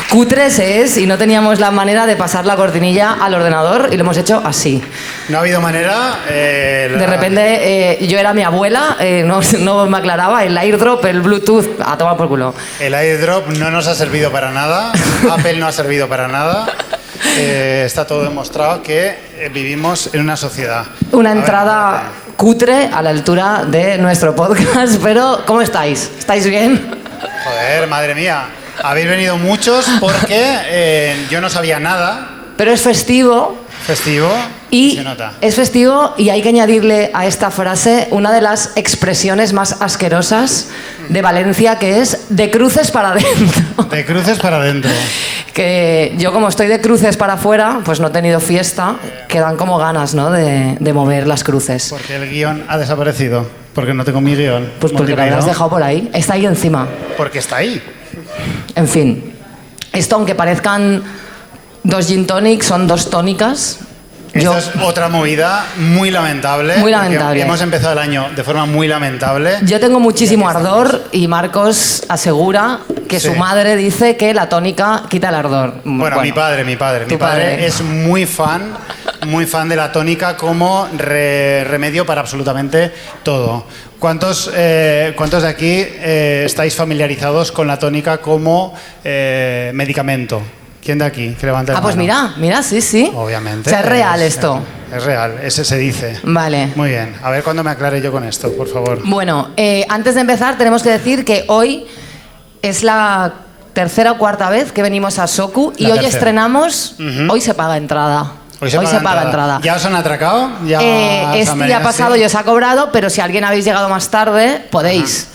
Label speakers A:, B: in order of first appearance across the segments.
A: cutres es y no teníamos la manera de pasar la cortinilla al ordenador y lo hemos hecho así.
B: No ha habido manera.
A: De repente yo era mi abuela, no me aclaraba, el airdrop, el Bluetooth, a tomar por culo.
B: El airdrop no nos ha servido para nada, Apple no ha servido para nada. Está todo demostrado que vivimos en una sociedad.
A: Una entrada cutre a la altura de nuestro podcast, pero ¿cómo estáis? ¿Estáis bien?
B: Joder, madre mía. Habéis venido muchos porque yo no sabía nada.
A: Pero es festivo.
B: Festivo.
A: Y
B: se nota.
A: es festivo y hay que añadirle a esta frase una de las expresiones más asquerosas de Valencia, que es de cruces para adentro.
B: De cruces para adentro.
A: Que yo, como estoy de cruces para afuera, pues no he tenido fiesta, que dan como ganas, ¿no?, de mover las cruces.
B: Porque el guión ha desaparecido. Porque no tengo mi guión.
A: Pues porque lo habrás dejado por ahí. Está ahí encima.
B: Porque está ahí.
A: En fin. Esto, aunque parezcan 2 gin tonics, son 2 tónicas.
B: Esta es otra movida muy lamentable.
A: Muy lamentable.
B: Hemos empezado el año de forma muy lamentable.
A: Yo tengo muchísimo ardor y Marcos asegura que su madre dice que la tónica quita el ardor.
B: Bueno, mi padre. Mi padre es muy fan de la tónica como remedio para absolutamente todo. ¿Cuántos de aquí estáis familiarizados con la tónica como medicamento? ¿Quién de aquí? Que levante la
A: pues
B: mano.
A: mira, sí.
B: Obviamente.
A: O sea, es real esto.
B: Es real, ese se dice.
A: Vale.
B: Muy bien. A ver cuándo me aclare yo con esto, por favor.
A: Bueno, antes de empezar tenemos que decir que hoy es la 3ª o 4ª vez que venimos a Soku y hoy estrenamos, hoy se paga entrada. Hoy se paga entrada.
B: ¿Ya os han atracado?
A: Este ya ha pasado y os ha cobrado, pero si alguien habéis llegado más tarde, podéis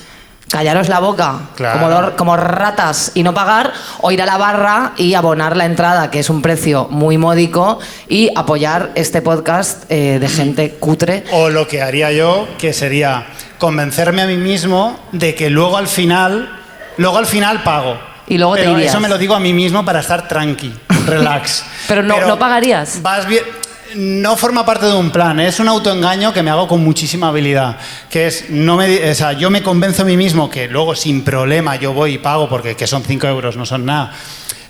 A: callaros la boca,
B: claro,
A: como ratas, y no pagar, o ir a la barra y abonar la entrada, que es un precio muy módico, y apoyar este podcast de gente cutre.
B: O lo que haría yo, que sería convencerme a mí mismo de que luego al final pago.
A: Y luego
B: pero
A: te irías.
B: Eso me lo digo a mí mismo para estar tranqui, relax.
A: Pero no pagarías.
B: Vas bien. No forma parte de un plan, es un autoengaño que me hago con muchísima habilidad, que es, yo me convenzo a mí mismo que luego sin problema yo voy y pago porque que son 5 euros, no son nada.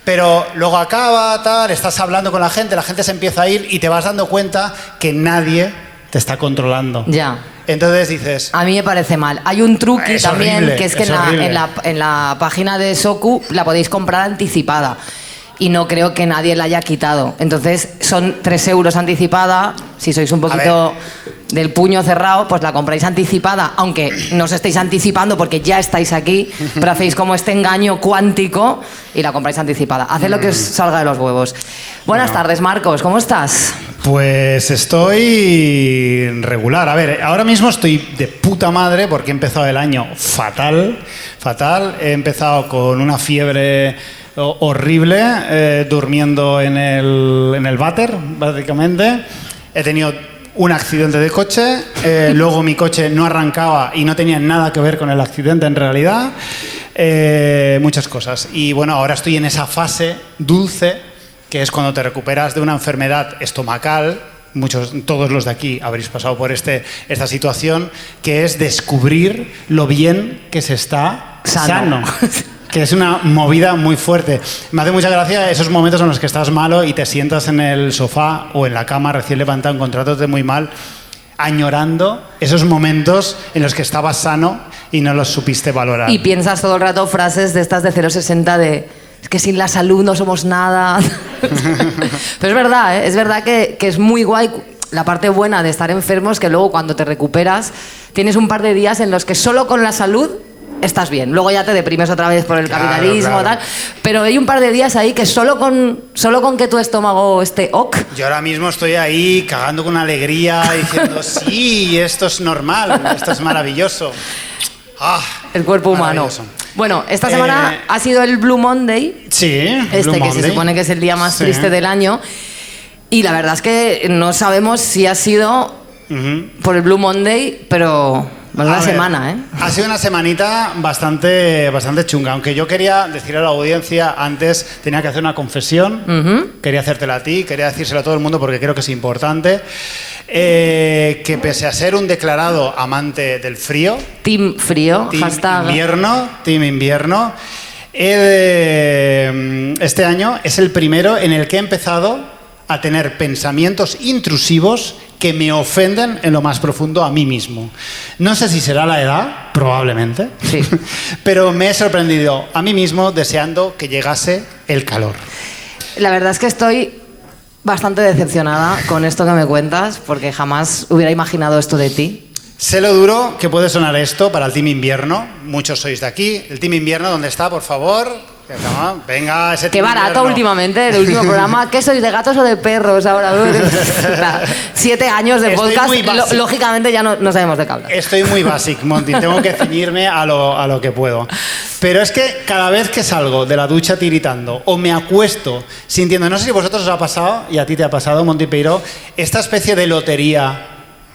B: Pero luego acaba, estás hablando con la gente se empieza a ir y te vas dando cuenta que nadie te está controlando.
A: Ya.
B: Entonces dices...
A: A mí me parece mal. Hay un truqui también, horrible, que es que en la página de Soku la podéis comprar anticipada. Y no creo que nadie la haya quitado. Entonces son 3 euros anticipada. Si sois un poquito del puño cerrado, pues la compráis anticipada, aunque no os estéis anticipando porque ya estáis aquí, pero hacéis como este engaño cuántico y la compráis anticipada. Haced lo que os salga de los huevos. Buenas tardes, Marcos, ¿cómo estás?
B: Pues estoy regular. A ver, ahora mismo estoy de puta madre porque he empezado el año fatal. He empezado con una fiebre horrible, durmiendo en el váter, básicamente. He tenido un accidente de coche, luego mi coche no arrancaba y no tenía nada que ver con el accidente en realidad. Muchas cosas. Y bueno, ahora estoy en esa fase dulce, que es cuando te recuperas de una enfermedad estomacal. Todos los de aquí habréis pasado por esta situación, que es descubrir lo bien que se está sano. Que es una movida muy fuerte. Me hace mucha gracia esos momentos en los que estás malo y te sientas en el sofá o en la cama recién levantado, encontrándote muy mal, añorando esos momentos en los que estabas sano y no los supiste valorar.
A: Y piensas todo el rato frases de estas de 0,60 de... Es que sin la salud no somos nada. Pero es verdad, ¿eh? Es verdad que es muy guay. La parte buena de estar enfermo es que luego cuando te recuperas tienes un par de días en los que solo con la salud estás bien. Luego ya te deprimes otra vez por el capitalismo, tal. Pero hay un par de días ahí que solo con que tu estómago esté ok.
B: Yo ahora mismo estoy ahí cagando con alegría, diciendo, sí, esto es normal, esto es maravilloso.
A: El cuerpo humano. Bueno, esta semana ha sido el Blue Monday.
B: Sí,
A: Blue Monday. Se supone que es el día más triste del año. Y la verdad es que no sabemos si ha sido por el Blue Monday, pero... Una semana, ¿eh?
B: Ha sido una semanita bastante chunga. Aunque yo quería decirle a la audiencia antes, tenía que hacer una confesión. Quería hacértela a ti, quería decírselo a todo el mundo porque creo que es importante. Que pese a ser un declarado amante del frío...
A: Team frío,
B: team
A: hashtag...
B: Team invierno... Este año es el primero en el que he empezado a tener pensamientos intrusivos que me ofenden en lo más profundo a mí mismo. No sé si será la edad, probablemente,
A: sí.
B: Pero me he sorprendido a mí mismo deseando que llegase el calor.
A: La verdad es que estoy bastante decepcionada con esto que me cuentas, porque jamás hubiera imaginado esto de ti.
B: Sé lo duro que puede sonar esto para el Team Invierno. Muchos sois de aquí. El Team Invierno, ¿dónde está, por favor? Venga, ese
A: Qué barato
B: invierno.
A: Últimamente, el último programa. ¿Qué sois, de gatos o de perros ahora? 7 años de podcast, lógicamente ya no sabemos de qué hablar.
B: Estoy muy basic, Monty, tengo que ceñirme a lo que puedo. Pero es que cada vez que salgo de la ducha tiritando o me acuesto sintiendo, no sé si a vosotros os ha pasado, y a ti te ha pasado, Monty Peiró, esta especie de lotería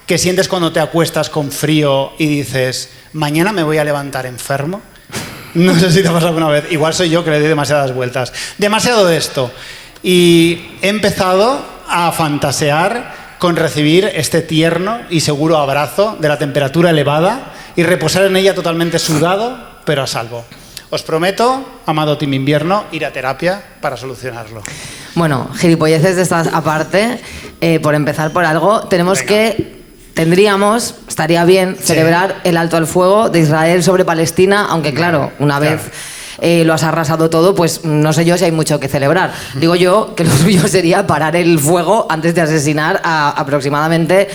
B: que sientes cuando te acuestas con frío y dices, mañana me voy a levantar enfermo. No sé si te ha pasado alguna vez. Igual soy yo que le doy demasiadas vueltas. Demasiado de esto. Y he empezado a fantasear con recibir este tierno y seguro abrazo de la temperatura elevada y reposar en ella totalmente sudado, pero a salvo. Os prometo, amado Team Invierno, ir a terapia para solucionarlo.
A: Bueno, gilipolleces de estas aparte, por empezar por algo, estaría bien celebrar el alto al fuego de Israel sobre Palestina, aunque claro, una vez lo has arrasado todo, pues no sé yo si hay mucho que celebrar. Digo yo que lo suyo sería parar el fuego antes de asesinar a aproximadamente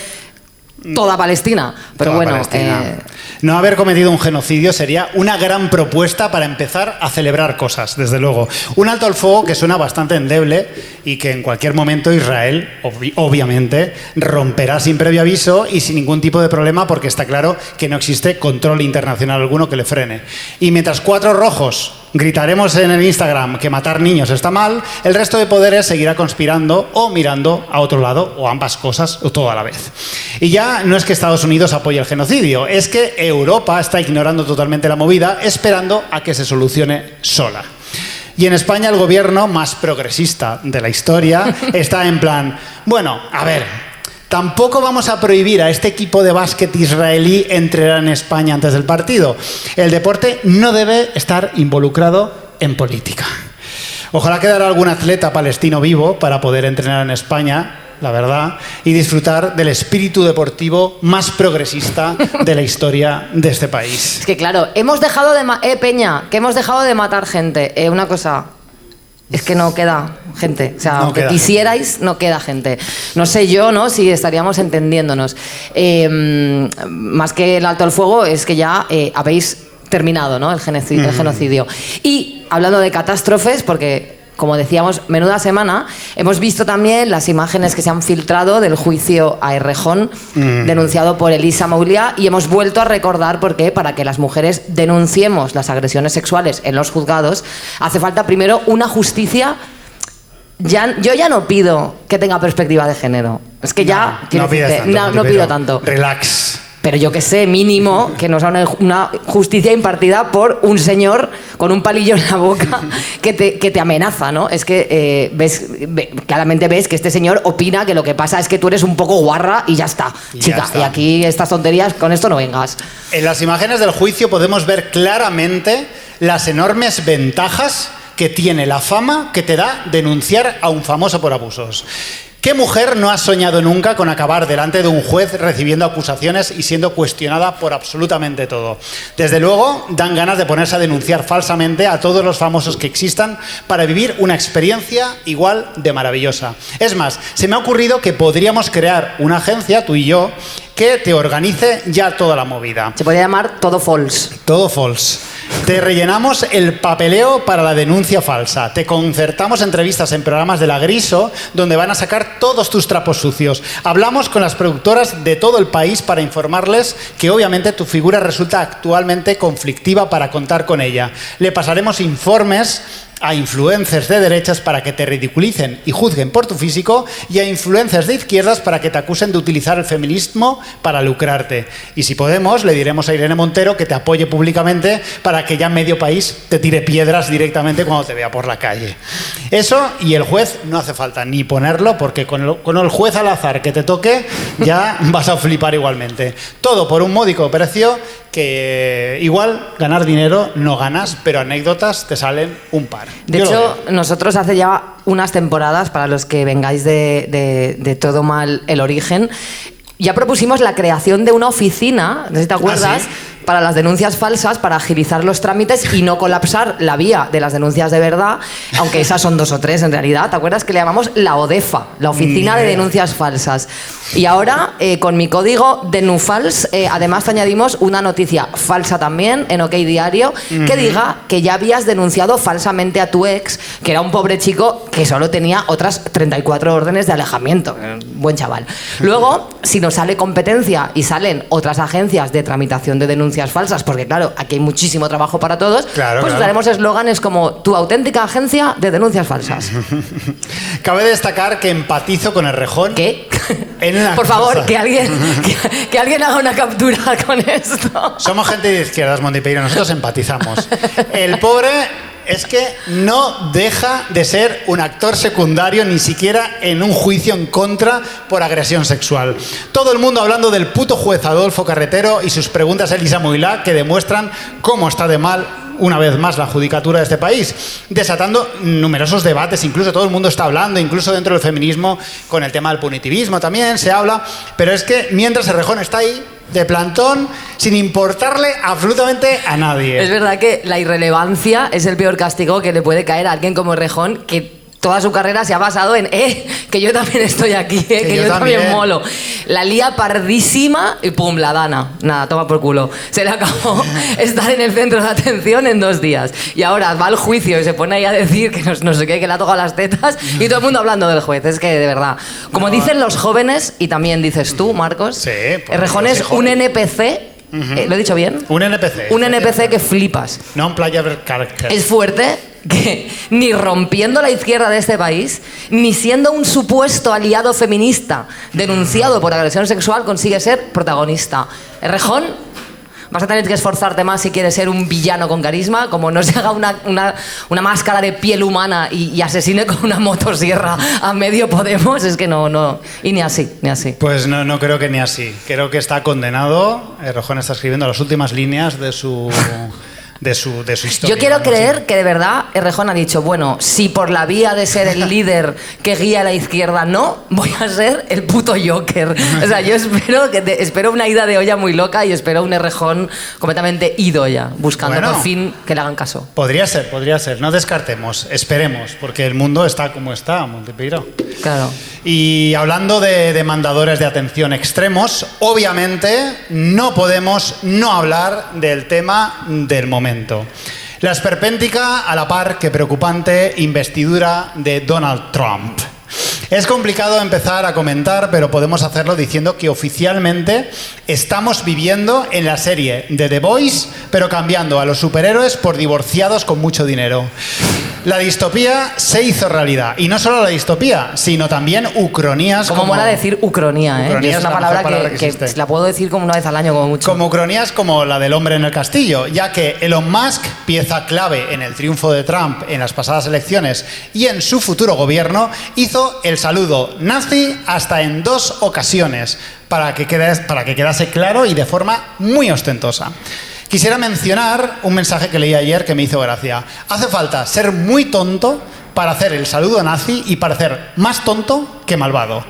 A: toda Palestina. Pero
B: toda
A: bueno,
B: Palestina. No haber cometido un genocidio sería una gran propuesta para empezar a celebrar cosas, desde luego. Un alto al fuego que suena bastante endeble y que en cualquier momento Israel, obviamente, romperá sin previo aviso y sin ningún tipo de problema, porque está claro que no existe control internacional alguno que le frene. Y mientras 4 rojos gritaremos en el Instagram que matar niños está mal, el resto de poderes seguirá conspirando o mirando a otro lado, o ambas cosas, o todo a la vez. Y ya no es que Estados Unidos apoye el genocidio, es que Europa está ignorando totalmente la movida, esperando a que se solucione sola. Y en España el gobierno más progresista de la historia está en plan, bueno, a ver, tampoco vamos a prohibir a este equipo de básquet israelí entrenar en España antes del partido. El deporte no debe estar involucrado en política. Ojalá quedara algún atleta palestino vivo para poder entrenar en España, la verdad, y disfrutar del espíritu deportivo más progresista de la historia de este país.
A: Es que claro, hemos dejado de... Peña, que hemos dejado de matar gente. Una cosa... Es que no queda gente, o sea, no aunque quisierais, no queda gente. No sé yo, ¿no?, si estaríamos entendiéndonos. Más que el alto al fuego, es que ya habéis terminado, ¿no?, el genocidio. Y hablando de catástrofes, porque, como decíamos, menuda semana, hemos visto también las imágenes que se han filtrado del juicio a Errejón, denunciado por Elisa Moulia, y hemos vuelto a recordar por qué, para que las mujeres denunciemos las agresiones sexuales en los juzgados, hace falta primero una justicia. Yo ya no pido que tenga perspectiva de género. Es que ya no pido tanto.
B: Relax.
A: Pero yo que sé, mínimo, que nos haga una justicia impartida por un señor con un palillo en la boca que te amenaza, ¿no? Es que claramente ves que este señor opina que lo que pasa es que tú eres un poco guarra y ya está, chica. Y aquí estas tonterías, con esto no vengas.
B: En las imágenes del juicio podemos ver claramente las enormes ventajas que tiene la fama que te da denunciar a un famoso por abusos. ¿Qué mujer no ha soñado nunca con acabar delante de un juez recibiendo acusaciones y siendo cuestionada por absolutamente todo? Desde luego, dan ganas de ponerse a denunciar falsamente a todos los famosos que existan para vivir una experiencia igual de maravillosa. Es más, se me ha ocurrido que podríamos crear una agencia, tú y yo, que te organice ya toda la movida.
A: Se podría llamar Todo False.
B: Todo False. Te rellenamos el papeleo para la denuncia falsa. Te concertamos entrevistas en programas de La Griso, donde van a sacar todos tus trapos sucios. Hablamos con las productoras de todo el país para informarles que obviamente tu figura resulta actualmente conflictiva para contar con ella. Le pasaremos informes a influencers de derechas para que te ridiculicen y juzguen por tu físico y a influencers de izquierdas para que te acusen de utilizar el feminismo para lucrarte. Y si podemos, le diremos a Irene Montero que te apoye públicamente para que ya medio país te tire piedras directamente cuando te vea por la calle. Eso, y el juez no hace falta ni ponerlo, porque con el juez al azar que te toque ya vas a flipar igualmente. Todo por un módico precio que igual ganar dinero no ganas, pero anécdotas te salen un par.
A: De hecho, nosotros hace ya unas temporadas, para los que vengáis de Todo Mal el Origen, ya propusimos la creación de una oficina, no sé si te acuerdas,
B: ¿sí?
A: Para las denuncias falsas, para agilizar los trámites y no colapsar la vía de las denuncias de verdad, aunque esas son 2 o 3 en realidad. ¿Te acuerdas que le llamamos la ODEFA, la Oficina de Denuncias Falsas? Y ahora, con mi código DENUFALS, además te añadimos una noticia falsa también en OK Diario, que diga que ya habías denunciado falsamente a tu ex, que era un pobre chico que solo tenía otras 34 órdenes de alejamiento. Buen chaval. Luego, si nos sale competencia y salen otras agencias de tramitación de denuncias falsas, porque claro, aquí hay muchísimo trabajo para todos, pues usaremos eslóganes como tu auténtica agencia de denuncias falsas.
B: Cabe destacar que empatizo con Errejón.
A: ¿Qué? Por favor, que alguien haga una captura con esto.
B: Somos gente de izquierdas, Montipeiro, nosotros empatizamos. El pobre es que no deja de ser un actor secundario ni siquiera en un juicio en contra por agresión sexual. Todo el mundo hablando del puto juez Adolfo Carretero y sus preguntas a Elisa Moilá, que demuestran cómo está de mal una vez más la judicatura de este país, desatando numerosos debates. Incluso todo el mundo está hablando, incluso dentro del feminismo, con el tema del punitivismo también se habla, pero es que mientras Errejón está ahí de plantón, sin importarle absolutamente a nadie.
A: Es verdad que la irrelevancia es el peor castigo que le puede caer a alguien como Errejón, que toda su carrera se ha basado en que yo también estoy aquí, que yo también molo. La lía pardísima y pum, la dana. Nada, toma por culo. Se le acabó estar en el centro de atención en 2 días. Y ahora va al juicio y se pone ahí a decir que no sé qué, que le ha tocado las tetas y todo el mundo hablando del juez. Es que, de verdad, como dicen los jóvenes, y también dices tú, Marcos,
B: sí,
A: Errejón es un NPC. ¿Lo he dicho bien?
B: Un NPC.
A: Un NPC que flipas.
B: Non-player character.
A: Es fuerte que ni rompiendo la izquierda de este país, ni siendo un supuesto aliado feminista denunciado por agresión sexual, consigue ser protagonista. Errejón, vas a tener que esforzarte más si quieres ser un villano con carisma, como no se haga una máscara de piel humana y asesine con una motosierra a medio Podemos, es que no, y ni así.
B: Pues no creo que ni así. Creo que está condenado. Errejón está escribiendo las últimas líneas de su historia.
A: Yo quiero creer que de verdad Errejón ha dicho, bueno, si por la vía de ser el líder que guía a la izquierda no, voy a ser el puto Joker. O sea, yo espero una ida de olla muy loca y espero un Errejón completamente ido ya, buscando por fin que le hagan caso.
B: Podría ser. No descartemos, esperemos, porque el mundo está como está, Montipeiro.
A: Claro.
B: Y hablando de demandadores de atención extremos, obviamente no podemos no hablar del tema del momento. La esperpéntica a la par que preocupante investidura de Donald Trump. Es complicado empezar a comentar, pero podemos hacerlo diciendo que oficialmente estamos viviendo en la serie de The Boys, pero cambiando a los superhéroes por divorciados con mucho dinero. La distopía se hizo realidad. Y no solo la distopía, sino también ucronías.
A: Como mola decir ucronía, ¿eh?
B: Ucronía
A: es una palabra que la puedo decir como una vez al año como mucho.
B: Como ucronías como la del hombre en el castillo, ya que Elon Musk, pieza clave en el triunfo de Trump en las pasadas elecciones y en su futuro gobierno, hizo el saludo nazi hasta en 2 ocasiones, para que quedase claro y de forma muy ostentosa. Quisiera mencionar un mensaje que leí ayer que me hizo gracia. Hace falta ser muy tonto para hacer el saludo nazi y parecer más tonto que malvado.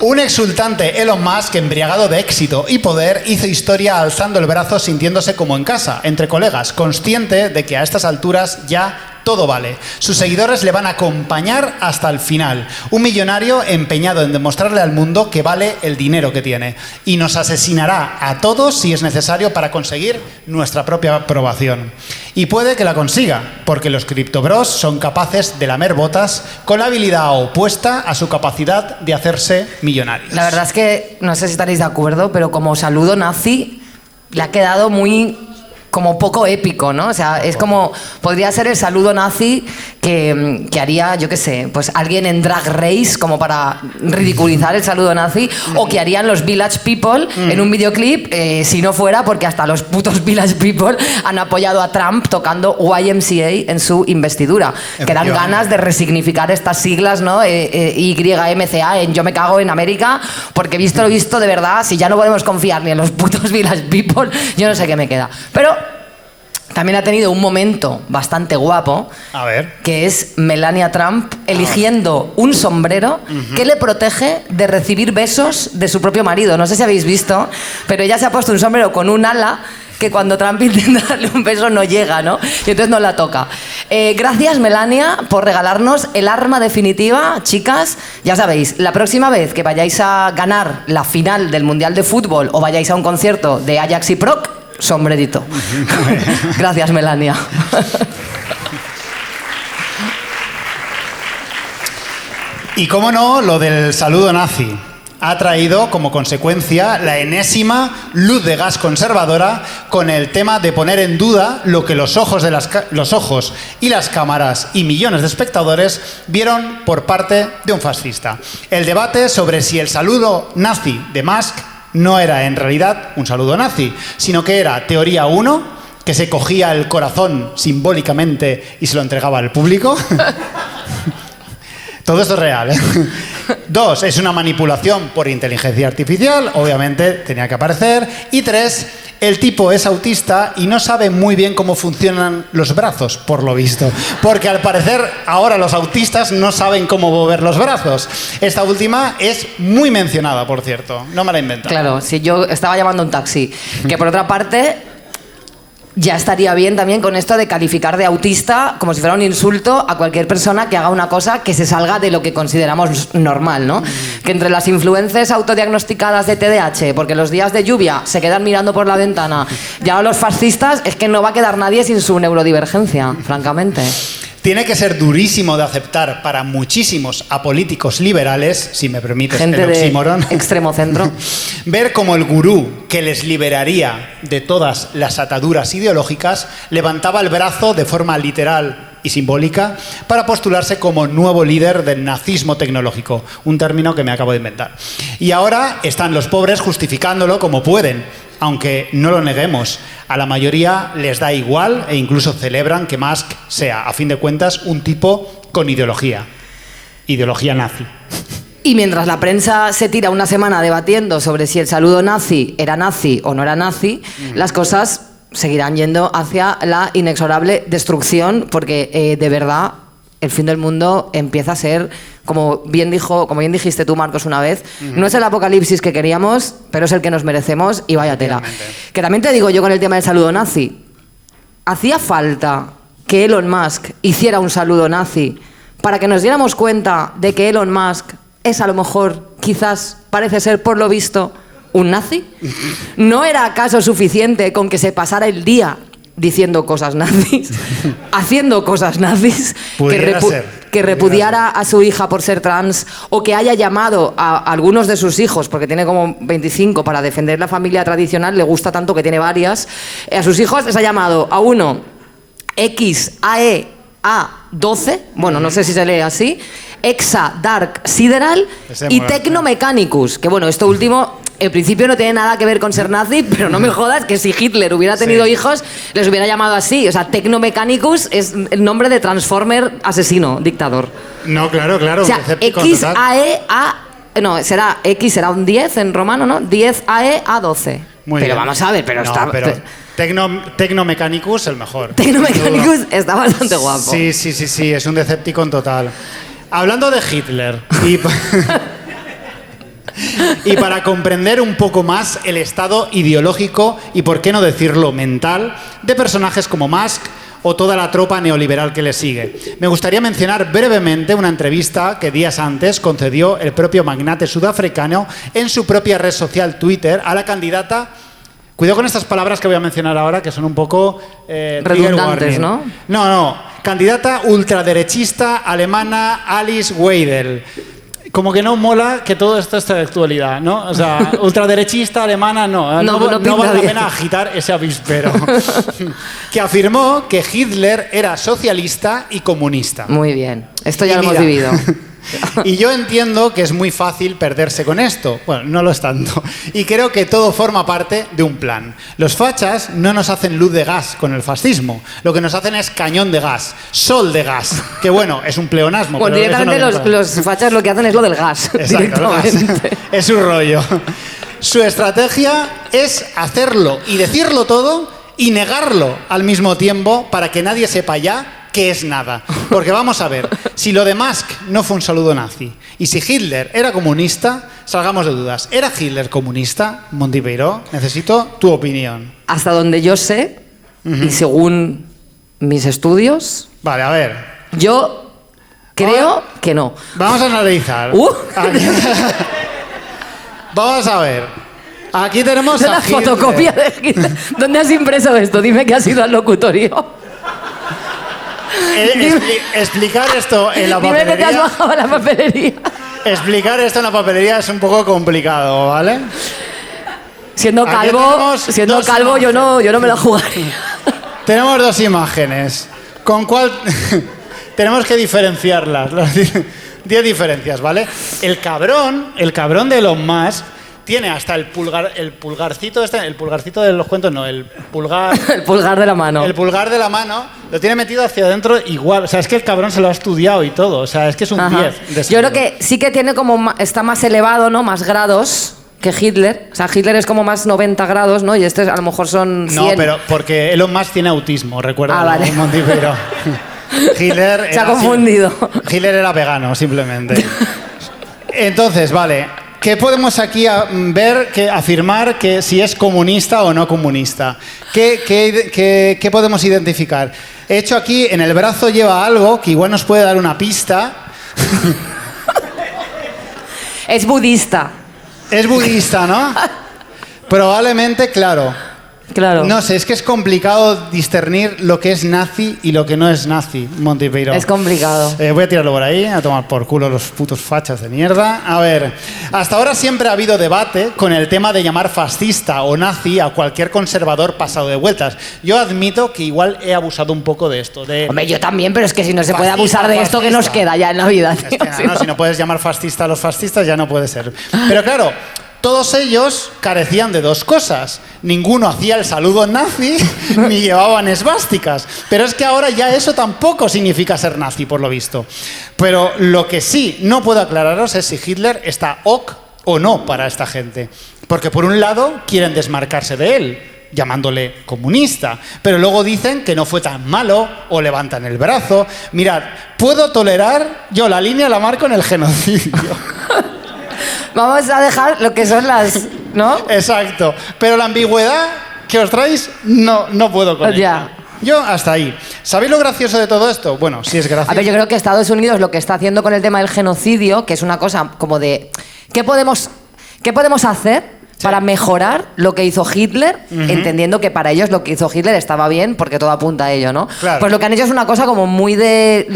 B: Un exultante Elon Musk, embriagado de éxito y poder, hizo historia alzando el brazo, sintiéndose como en casa, entre colegas, consciente de que a estas alturas ya todo vale. Sus seguidores le van a acompañar hasta el final. Un millonario empeñado en demostrarle al mundo que vale el dinero que tiene. Y nos asesinará a todos si es necesario para conseguir nuestra propia aprobación. Y puede que la consiga, porque los criptobros son capaces de lamer botas con la habilidad opuesta a su capacidad de hacerse millonarios.
A: La verdad es que, no sé si estaréis de acuerdo, pero como saludo nazi le ha quedado muy como poco épico, ¿no? O sea, es como, podría ser el saludo nazi que haría, yo qué sé, pues alguien en Drag Race como para ridiculizar el saludo nazi, o que harían los Village People en un videoclip, si no fuera porque hasta los putos Village People han apoyado a Trump tocando YMCA en su investidura, que dan ganas de resignificar estas siglas, ¿no? YMCA en Yo me cago en América, porque visto lo visto, de verdad, si ya no podemos confiar ni en los putos Village People, yo no sé qué me queda. Pero también ha tenido un momento bastante guapo,
B: a ver,
A: que es Melania Trump eligiendo un sombrero que le protege de recibir besos de su propio marido. No sé si habéis visto, pero ella se ha puesto un sombrero con un ala que cuando Trump intenta darle un beso no llega, ¿no? Y entonces no la toca. Gracias, Melania, por regalarnos el arma definitiva. Chicas, ya sabéis, la próxima vez que vayáis a ganar la final del Mundial de Fútbol o vayáis a un concierto de Ajax y Proc, sombrerito. Gracias, Melania.
B: Y cómo no, lo del saludo nazi ha traído como consecuencia la enésima luz de gas conservadora con el tema de poner en duda lo que los ojos y las cámaras y millones de espectadores vieron por parte de un fascista. El debate sobre si el saludo nazi de Musk no era en realidad un saludo nazi, sino que era teoría 1, que se cogía el corazón simbólicamente y se lo entregaba al público. Todo esto es real, ¿eh? 2, es una manipulación por inteligencia artificial, obviamente tenía que aparecer. Y 3, el tipo es autista y no sabe muy bien cómo funcionan los brazos, por lo visto. Porque al parecer ahora los autistas no saben cómo mover los brazos. Esta última es muy mencionada, por cierto. No me la he inventado.
A: Claro, si yo estaba llamando un taxi. Que por otra parte, ya estaría bien también con esto de calificar de autista como si fuera un insulto a cualquier persona que haga una cosa que se salga de lo que consideramos normal, ¿no? Que entre las influencers autodiagnosticadas de TDAH, porque los días de lluvia se quedan mirando por la ventana, y ahora los fascistas, es que no va a quedar nadie sin su neurodivergencia, francamente.
B: Tiene que ser durísimo de aceptar para muchísimos apolíticos liberales, si me permites
A: gente
B: el oxímoron,
A: de extremo centro,
B: ver cómo el gurú que les liberaría de todas las ataduras ideológicas levantaba el brazo de forma literal y simbólica para postularse como nuevo líder del nazismo tecnológico, un término que me acabo de inventar. Y ahora están los pobres justificándolo como pueden, aunque no lo neguemos. A la mayoría les da igual e incluso celebran que Musk sea, a fin de cuentas, un tipo con ideología nazi.
A: Y mientras la prensa se tira una semana debatiendo sobre si el saludo nazi era nazi o no era nazi, las cosas seguirán yendo hacia la inexorable destrucción, porque de verdad el fin del mundo empieza a ser, como bien dijiste tú, Marcos, una vez, no es el apocalipsis que queríamos, pero es el que nos merecemos, y vaya tela. Que también te digo yo con el tema del saludo nazi, ¿hacía falta que Elon Musk hiciera un saludo nazi para que nos diéramos cuenta de que Elon Musk es a lo mejor, quizás, parece ser por lo visto, un nazi? ¿No era acaso suficiente con que se pasara el día diciendo cosas nazis, haciendo cosas nazis, que repudiara a su hija por ser trans, o que haya llamado a algunos de sus hijos, porque tiene como 25, para defender la familia tradicional, le gusta tanto que tiene varias, a sus hijos les ha llamado a uno XAEA12, bueno, no sé si se lee así, Exa Dark Sideral y Tecnomechanicus, que bueno, esto último en principio no tiene nada que ver con ser nazi, pero no me jodas que si Hitler hubiera tenido hijos, les hubiera llamado así. O sea, Tecnomechanicus es el nombre de Transformer asesino, dictador.
B: No, claro.
A: O sea, XAEA... No, X será un 10 en romano, ¿no? 10AEA12.
B: Muy
A: pero
B: bien.
A: Vamos a ver, pero está...
B: Pero Tecnomechanicus el mejor.
A: Tecnomechanicus está bastante guapo.
B: Sí, es un Decepticon total. Hablando de Hitler y para comprender un poco más el estado ideológico y, por qué no decirlo, mental de personajes como Musk o toda la tropa neoliberal que le sigue, me gustaría mencionar brevemente una entrevista que días antes concedió el propio magnate sudafricano en su propia red social Twitter a la candidata... Cuidado con estas palabras que voy a mencionar ahora, que son un poco...
A: redundantes, ¿no?
B: No. Candidata ultraderechista alemana Alice Weidel, como que no mola que todo esto esté de actualidad, ¿no? O sea, ultraderechista, alemana, no vale la pena agitar ese avispero. Que afirmó que Hitler era socialista y comunista.
A: Muy bien, esto ya lo hemos vivido.
B: Y yo entiendo que es muy fácil perderse con esto. Bueno, no lo es tanto. Y creo que todo forma parte de un plan. Los fachas no nos hacen luz de gas con el fascismo. Lo que nos hacen es cañón de gas, sol de gas. Que bueno, es un pleonasmo.
A: Bueno,
B: pero
A: directamente los fachas lo que hacen es lo del gas.
B: Exacto, es un rollo. Su estrategia es hacerlo y decirlo todo y negarlo al mismo tiempo para que nadie sepa ya que es nada. Porque vamos a ver, si lo de Musk no fue un saludo nazi y si Hitler era comunista, salgamos de dudas. ¿Era Hitler comunista, Monty Peiró? Necesito tu opinión.
A: Hasta donde yo sé, y según mis estudios...
B: Vale, a ver.
A: Yo creo que no.
B: Vamos a analizar. Vamos a ver. Aquí tenemos a
A: la
B: Hitler.
A: Fotocopia de Hitler. ¿Dónde has impreso esto? Dime que has ido al locutorio.
B: Explicar esto en la papelería.
A: Dime que te has bajado a la papelería.
B: Explicar esto en la papelería es un poco complicado, ¿vale?
A: Siendo calvo, yo no me la jugaría.
B: Tenemos dos imágenes. ¿Con cuál? Tenemos que diferenciarlas. Las 10 diferencias, ¿vale? El cabrón de Elon Musk tiene hasta el pulgarcito de los cuentos, no, el pulgar...
A: El pulgar de la mano.
B: El pulgar de la mano lo tiene metido hacia adentro igual. O sea, es que el cabrón se lo ha estudiado y todo. O sea, es que es un 10.
A: Yo creo que sí que tiene como... Está más elevado, ¿no? Más grados que Hitler. O sea, Hitler es como más 90 grados, ¿no? Y este a lo mejor son 100.
B: No, pero porque Elon Musk tiene autismo, recuerda.
A: Vale.
B: Pero Hitler
A: se ha confundido.
B: Hitler era vegano, simplemente. Entonces, vale... ¿Qué podemos aquí afirmar que si es comunista o no comunista? ¿Qué podemos identificar? He hecho aquí, en el brazo lleva algo que igual nos puede dar una pista.
A: Es budista.
B: Es budista, ¿no? Probablemente, claro.
A: Claro.
B: No sé, es que es complicado discernir lo que es nazi y lo que no es nazi, Monty Peiró.
A: Es complicado.
B: Voy a tirarlo por ahí, a tomar por culo los putos fachas de mierda. A ver, hasta ahora siempre ha habido debate con el tema de llamar fascista o nazi a cualquier conservador pasado de vueltas. Yo admito que igual he abusado un poco de esto.
A: Hombre, yo también, pero es que si no se puede abusar de esto, ¿qué nos queda ya en la vida?
B: Es que, si no puedes llamar fascista a los fascistas, ya no puede ser. Pero claro... Todos ellos carecían de dos cosas. Ninguno hacía el saludo nazi ni llevaban esvásticas. Pero es que ahora ya eso tampoco significa ser nazi, por lo visto. Pero lo que sí no puedo aclararos es si Hitler está ok o no para esta gente. Porque por un lado quieren desmarcarse de él, llamándole comunista, pero luego dicen que no fue tan malo o levantan el brazo. Mirad, puedo tolerar, yo la línea la marco en el genocidio.
A: Vamos a dejar lo que son las... ¿no?
B: Exacto. Pero la ambigüedad que os traéis no puedo con ella. Yo hasta ahí. ¿Sabéis lo gracioso de todo esto? Bueno, sí es gracioso.
A: A ver, yo creo que Estados Unidos lo que está haciendo con el tema del genocidio, que es una cosa como de... ¿Qué podemos hacer para mejorar lo que hizo Hitler, entendiendo que para ellos lo que hizo Hitler estaba bien, porque todo apunta a ello, ¿no?
B: Claro.
A: Pues lo que han hecho es una cosa como muy de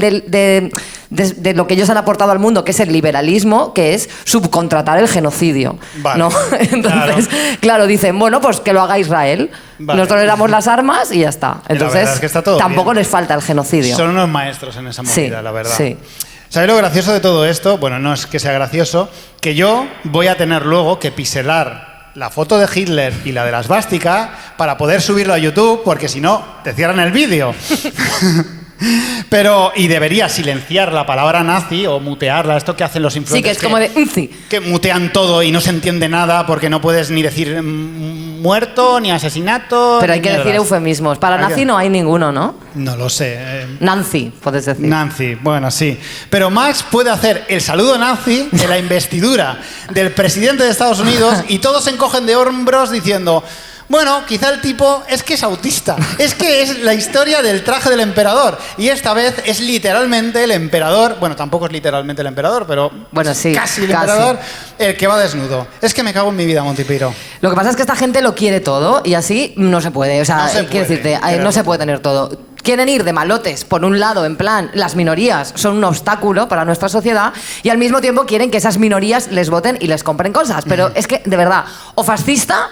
A: lo que ellos han aportado al mundo, que es el liberalismo, que es subcontratar el genocidio.
B: Vale.
A: ¿No? Entonces, claro, dicen, bueno, pues que lo haga Israel. Vale. Nosotros le damos las armas y ya está. Entonces,
B: es que está todo
A: tampoco
B: bien.
A: Les falta el genocidio.
B: Son unos maestros en esa movida, la verdad.
A: Sí.
B: ¿Sabéis lo gracioso de todo esto? Bueno, no es que sea gracioso, que yo voy a tener luego que piselar la foto de Hitler y la de la svástica para poder subirlo a YouTube, porque si no, te cierran el vídeo. Pero, y debería silenciar la palabra nazi o mutearla, esto que hacen los influencers.
A: Sí, que es como de...
B: Que mutean todo y no se entiende nada porque no puedes ni decir muerto, ni asesinato...
A: Pero hay que decir eufemismos. Para nazi no hay ninguno, ¿no?
B: No lo sé.
A: Nancy, puedes decir.
B: Nancy, bueno, sí. Pero Max puede hacer el saludo nazi en la investidura del presidente de Estados Unidos y todos se encogen de hombros diciendo... Bueno, quizá el tipo es que es autista. Es que es la historia del traje del emperador. Y esta vez es literalmente el emperador. Bueno, tampoco es literalmente el emperador, pero
A: bueno, sí,
B: casi el emperador el que va desnudo. Es que me cago en mi vida, Monty Peiró.
A: Lo que pasa es que esta gente lo quiere todo y así no se puede. O sea,
B: no se
A: quiero
B: puede,
A: decirte, no se puede tener todo. quieren ir de malotes, por un lado, en plan, las minorías son un obstáculo para nuestra sociedad, y al mismo tiempo quieren que esas minorías les voten y les compren cosas. Pero es que, de verdad, o fascista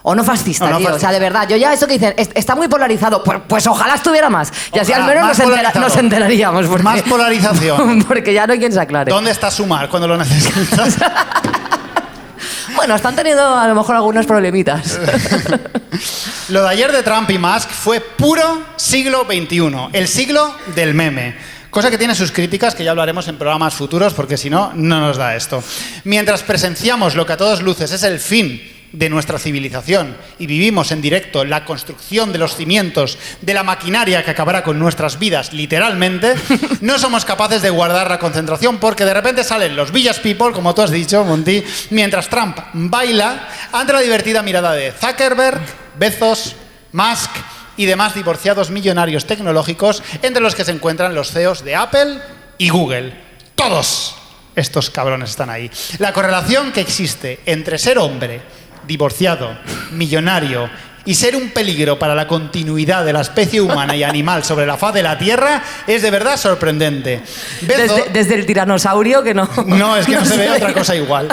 A: o no fascista, tío. Fascista. O sea, de verdad, yo ya eso que dicen, está muy polarizado, pues ojalá estuviera más. Y así al menos nos enteraríamos. Porque,
B: más polarización.
A: Porque ya no hay quien se aclare.
B: ¿Dónde está Sumar cuando lo necesitas?
A: Bueno, están teniendo a lo mejor algunos problemitas.
B: Lo de ayer de Trump y Musk fue puro siglo XXI, el siglo del meme. Cosa que tiene sus críticas, que ya hablaremos en programas futuros, porque si no, no nos da esto. Mientras presenciamos lo que a todas luces es el fin de nuestra civilización y vivimos en directo la construcción de los cimientos de la maquinaria que acabará con nuestras vidas, literalmente, no somos capaces de guardar la concentración porque de repente salen los Village People, como tú has dicho, Monty, mientras Trump baila ante la divertida mirada de Zuckerberg, Bezos, Musk y demás divorciados millonarios tecnológicos, entre los que se encuentran los CEOs de Apple y Google. ¡Todos! Estos cabrones están ahí. La correlación que existe entre ser hombre, divorciado, millonario y ser un peligro para la continuidad de la especie humana y animal sobre la faz de la Tierra es de verdad sorprendente.
A: Desde el tiranosaurio que no...
B: No, es que no se ve otra cosa igual.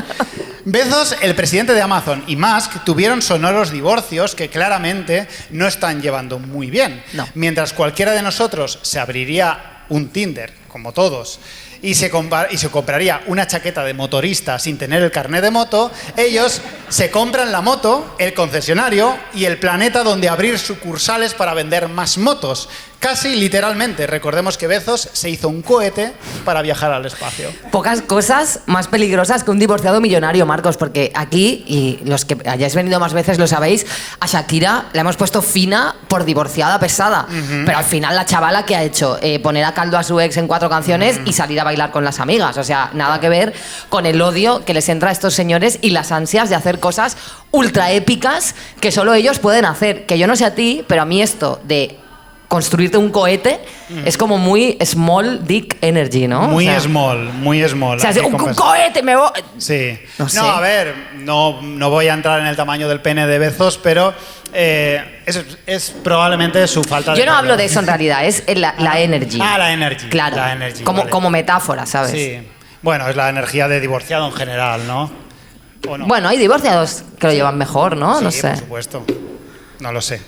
B: Bezos, el presidente de Amazon, y Musk tuvieron sonoros divorcios que claramente no están llevando muy bien.
A: No.
B: Mientras cualquiera de nosotros se abriría un Tinder, como todos, y se compraría una chaqueta de motorista sin tener el carné de moto, ellos se compran la moto, el concesionario y el planeta donde abrir sucursales para vender más motos. Casi literalmente. Recordemos que Bezos se hizo un cohete para viajar al espacio.
A: Pocas cosas más peligrosas que un divorciado millonario, Marcos, porque aquí, y los que hayáis venido más veces lo sabéis, a Shakira la hemos puesto fina por divorciada pesada. Pero al final la chavala que ha hecho poner a caldo a su ex en 4 canciones y salir a bailar con las amigas. O sea, nada que ver con el odio que les entra a estos señores y las ansias de hacer cosas ultra épicas que solo ellos pueden hacer. Que yo no sé a ti, pero a mí esto de construirte un cohete es como muy small dick energy, ¿no?
B: Muy small, muy small.
A: O sea, un cohete me voy...
B: Sí.
A: No sé.
B: No, a ver, no voy a entrar en el tamaño del pene de Bezos, pero es probablemente su falta de...
A: Yo no hablo de eso en realidad, es la energy.
B: Ah, la energy.
A: Claro,
B: la energy,
A: como metáfora, ¿sabes?
B: Sí. Bueno, es la energía de divorciado en general, ¿no? ¿O no?
A: Bueno, hay divorciados que lo llevan mejor, ¿no?
B: Sí,
A: no sé.
B: por supuesto. No lo sé.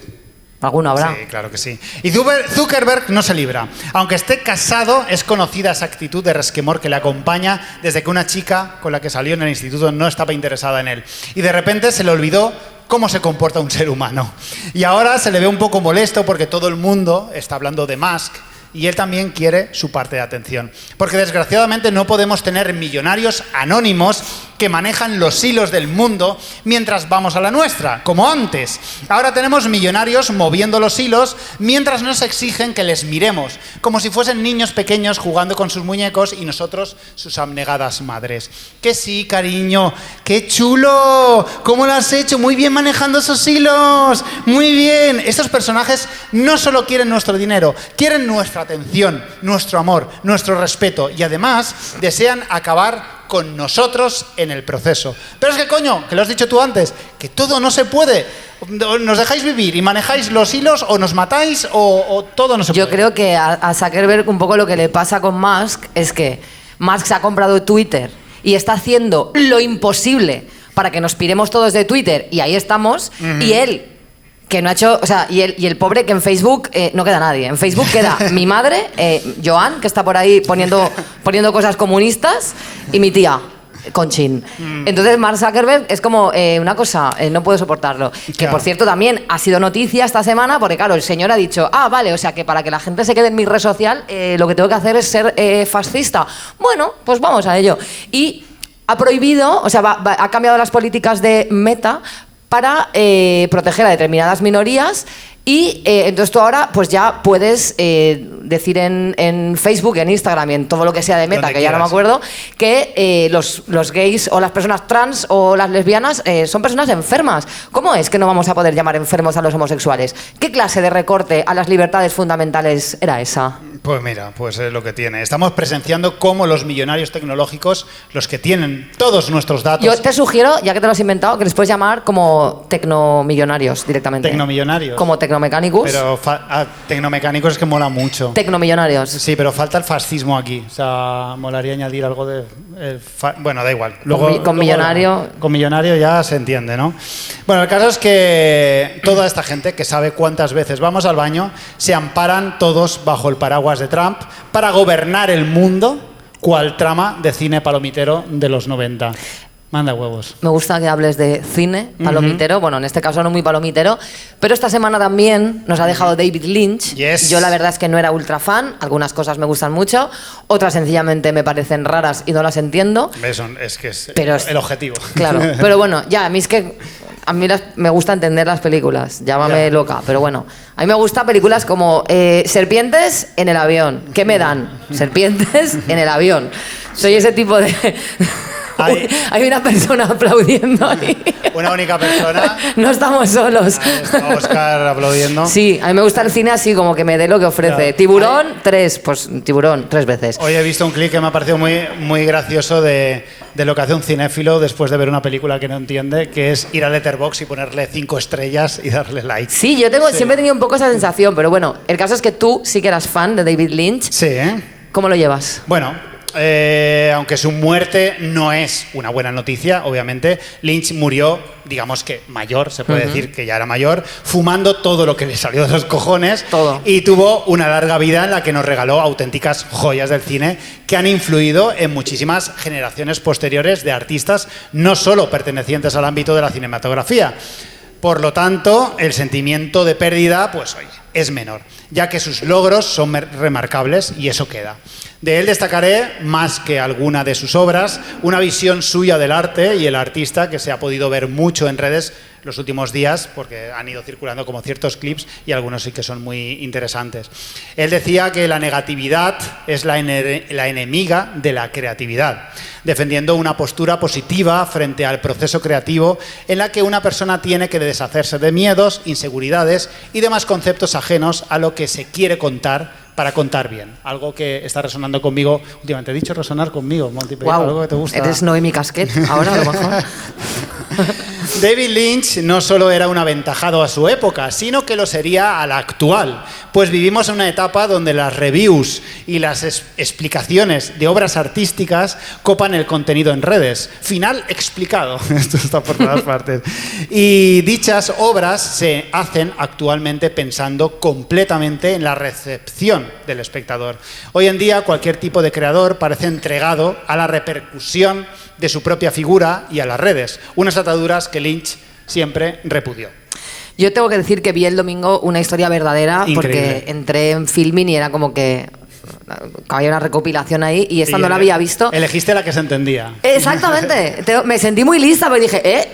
A: ¿Alguno habrá?
B: Sí, claro que sí. Y Zuckerberg no se libra. Aunque esté casado, es conocida esa actitud de resquemor que le acompaña desde que una chica con la que salió en el instituto no estaba interesada en él. Y de repente se le olvidó cómo se comporta un ser humano. Y ahora se le ve un poco molesto porque todo el mundo está hablando de Musk y él también quiere su parte de atención. Porque desgraciadamente no podemos tener millonarios anónimos que manejan los hilos del mundo mientras vamos a la nuestra, como antes. Ahora tenemos millonarios moviendo los hilos mientras nos exigen que les miremos, como si fuesen niños pequeños jugando con sus muñecos y nosotros sus abnegadas madres. Que sí, cariño, qué chulo, ¿cómo lo has hecho? Muy bien manejando esos hilos, muy bien. Estos personajes no solo quieren nuestro dinero, quieren nuestra atención, nuestro amor, nuestro respeto y además desean acabar con nosotros en el proceso. Pero es que coño, que lo has dicho tú antes, que todo no se puede. Nos dejáis vivir y manejáis los hilos o nos matáis o todo no se puede.
A: Yo creo que a Zuckerberg un poco lo que le pasa con Musk es que Musk se ha comprado Twitter y está haciendo lo imposible para que nos piremos todos de Twitter y ahí estamos, y él que no ha hecho, o sea, y el pobre que en Facebook no queda nadie. En Facebook queda mi madre, Joan, que está por ahí poniendo cosas comunistas, y mi tía, Conchín. Entonces Mark Zuckerberg es como una cosa, no puedo soportarlo. Que
B: claro.
A: Por cierto también ha sido noticia esta semana, porque claro, el señor ha dicho, vale, o sea que para que la gente se quede en mi red social, lo que tengo que hacer es ser fascista. Bueno, pues vamos a ello. Y ha prohibido, o sea, ha cambiado las políticas de Meta para proteger a determinadas minorías y entonces tú ahora pues ya puedes decir en Facebook, en Instagram y en todo lo que sea de Meta, que ya no me acuerdo, que los gays o las personas trans o las lesbianas son personas enfermas. ¿Cómo es que no vamos a poder llamar enfermos a los homosexuales? ¿Qué clase de recorte a las libertades fundamentales era esa?
B: Pues mira, pues es lo que tiene. Estamos presenciando cómo los millonarios tecnológicos, los que tienen todos nuestros datos...
A: Yo te sugiero, ya que te lo has inventado, que les puedes llamar como tecnomillonarios directamente.
B: ¿Tecnomillonarios?
A: Como tecnomecánicos.
B: Pero tecnomecánicos es que mola mucho.
A: Tecnomillonarios.
B: Sí, pero falta el fascismo aquí. O sea, molaría añadir algo de... bueno, da igual. Luego,
A: con millonario...
B: Con millonario ya se entiende, ¿no? Bueno, el caso es que toda esta gente que sabe cuántas veces vamos al baño se amparan todos bajo el paraguas de Trump para gobernar el mundo, cual trama de cine palomitero de los 90. Manda huevos.
A: Me gusta que hables de cine palomitero, bueno, en este caso no muy palomitero, pero esta semana también nos ha dejado David Lynch.
B: Yes.
A: Yo la verdad es que no era ultra fan, algunas cosas me gustan mucho, otras sencillamente me parecen raras y no las entiendo.
B: Es que es
A: pero
B: el objetivo.
A: Claro, pero bueno, ya, a mí es que me gusta entender las películas, llámame loca, pero bueno, a mí me gustan películas como serpientes en el avión. ¿Qué me dan? Serpientes en el avión. Soy ese tipo de... Hay una persona aplaudiendo ahí.
B: Una única persona.
A: No estamos solos.
B: Está Oscar aplaudiendo.
A: Sí, a mí me gusta el cine así, como que me dé lo que ofrece. Claro. Tiburón, 3, pues tiburón, 3 veces.
B: Hoy he visto un clip que me ha parecido muy gracioso de lo que hace un cinéfilo después de ver una película que no entiende, que es ir a Letterboxd y ponerle 5 estrellas y darle like.
A: Sí, yo siempre he tenido un poco esa sensación, pero bueno, el caso es que tú sí que eras fan de David Lynch.
B: Sí, ¿eh?
A: ¿Cómo lo llevas?
B: Bueno... aunque su muerte no es una buena noticia, obviamente, Lynch murió, digamos que mayor, se puede decir que ya era mayor, fumando todo lo que le salió de los cojones.
A: Todo.
B: Y tuvo una larga vida en la que nos regaló auténticas joyas del cine que han influido en muchísimas generaciones posteriores de artistas, no solo pertenecientes al ámbito de la cinematografía. Por lo tanto, el sentimiento de pérdida, pues oye, es menor, ya que sus logros son remarcables y eso queda. De él destacaré, más que alguna de sus obras, una visión suya del arte y el artista que se ha podido ver mucho en redes los últimos días, porque han ido circulando como ciertos clips y algunos sí que son muy interesantes. Él decía que la negatividad es la enemiga de la creatividad, defendiendo una postura positiva frente al proceso creativo en la que una persona tiene que deshacerse de miedos, inseguridades y demás conceptos ajenos a lo que se quiere contar para contar bien. Algo que está resonando conmigo últimamente. He dicho resonar conmigo, Monty.
A: Wow,
B: algo que te gusta.
A: Eres Noemi Casquet, ahora a lo mejor.
B: David Lynch no solo era un aventajado a su época, sino que lo sería a la actual, pues vivimos en una etapa donde las reviews y las explicaciones de obras artísticas copan el contenido en redes. Final explicado. Esto está por todas partes. Y dichas obras se hacen actualmente pensando completamente en la recepción del espectador. Hoy en día cualquier tipo de creador parece entregado a la repercusión de su propia figura y a las redes, unas ataduras que Lynch siempre repudió.
A: Yo tengo que decir que vi el domingo una historia verdadera. Increíble. Porque entré en Filmin y era como que había una recopilación ahí y esta no la había visto.
B: Elegiste la que se entendía.
A: Exactamente. Me sentí muy lista porque dije,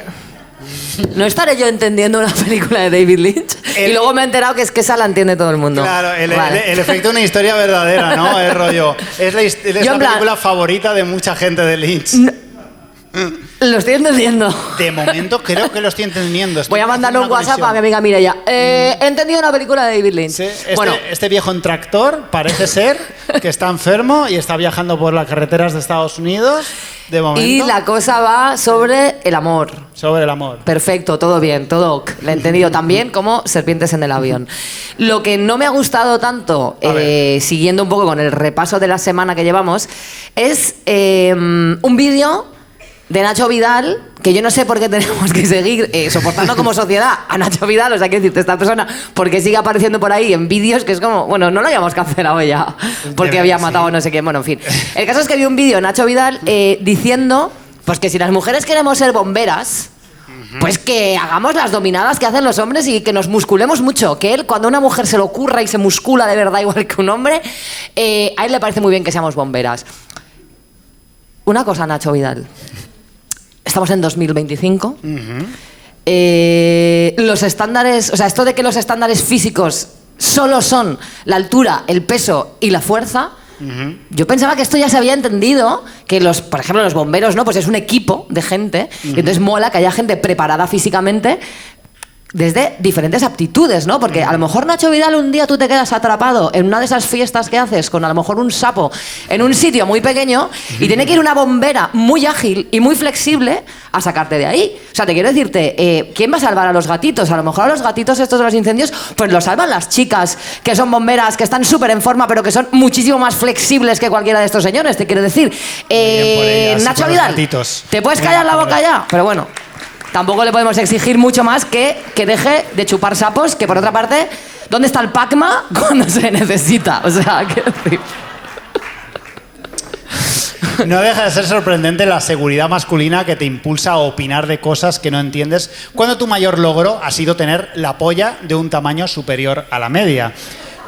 A: ¿no estaré yo entendiendo una película de David Lynch? Y luego me he enterado que es que esa la entiende todo el mundo.
B: Claro, el efecto de una historia verdadera, ¿no? Es rollo. Es la película favorita de mucha gente de Lynch.
A: No, lo estoy entendiendo.
B: De momento creo que lo estoy entendiendo.
A: Voy a mandarle un WhatsApp a mi amiga Mireia. He entendido una película de David Lynch.
B: Sí, este viejo en tractor parece ser que está enfermo y está viajando por las carreteras de Estados Unidos. De momento.
A: Y la cosa va sobre el amor.
B: Sobre el amor.
A: Perfecto, todo bien, todo ok. Lo he entendido también como serpientes en el avión. Lo que no me ha gustado tanto, siguiendo un poco con el repaso de la semana que llevamos, es un vídeo de Nacho Vidal, que yo no sé por qué tenemos que seguir soportando como sociedad a Nacho Vidal, o sea, quiero decirte, esta persona, porque sigue apareciendo por ahí en vídeos que es como, bueno, no lo habíamos cancelado ya, porque había matado a no sé quién, bueno, en fin. El caso es que vi un vídeo de Nacho Vidal diciendo, pues que si las mujeres queremos ser bomberas, pues que hagamos las dominadas que hacen los hombres y que nos musculemos mucho. Que él, cuando una mujer se lo ocurra y se muscula de verdad igual que un hombre, a él le parece muy bien que seamos bomberas. Una cosa, Nacho Vidal. Estamos en 2025. Los estándares, o sea, esto de que los estándares físicos solo son la altura, el peso y la fuerza. Yo pensaba que esto ya se había entendido, que por ejemplo, los bomberos, ¿no? Pues es un equipo de gente, y entonces mola que haya gente preparada físicamente. desde diferentes aptitudes, ¿no? Porque a lo mejor, Nacho Vidal, un día tú te quedas atrapado en una de esas fiestas que haces con a lo mejor un sapo en un sitio muy pequeño y tiene que ir una bombera muy ágil y muy flexible a sacarte de ahí. O sea, te quiero decirte, ¿quién va a salvar a los gatitos? A lo mejor a los gatitos estos de los incendios, pues los salvan las chicas, que son bomberas, que están súper en forma, pero que son muchísimo más flexibles que cualquiera de estos señores, te quiero decir. Nacho Vidal, ¿te puedes callar la boca ya? Pero bueno... Tampoco le podemos exigir mucho más que deje de chupar sapos, que por otra parte, ¿dónde está el Pacma cuando se necesita? O sea, quiero decir...
B: No deja de ser sorprendente la seguridad masculina que te impulsa a opinar de cosas que no entiendes cuando tu mayor logro ha sido tener la polla de un tamaño superior a la media.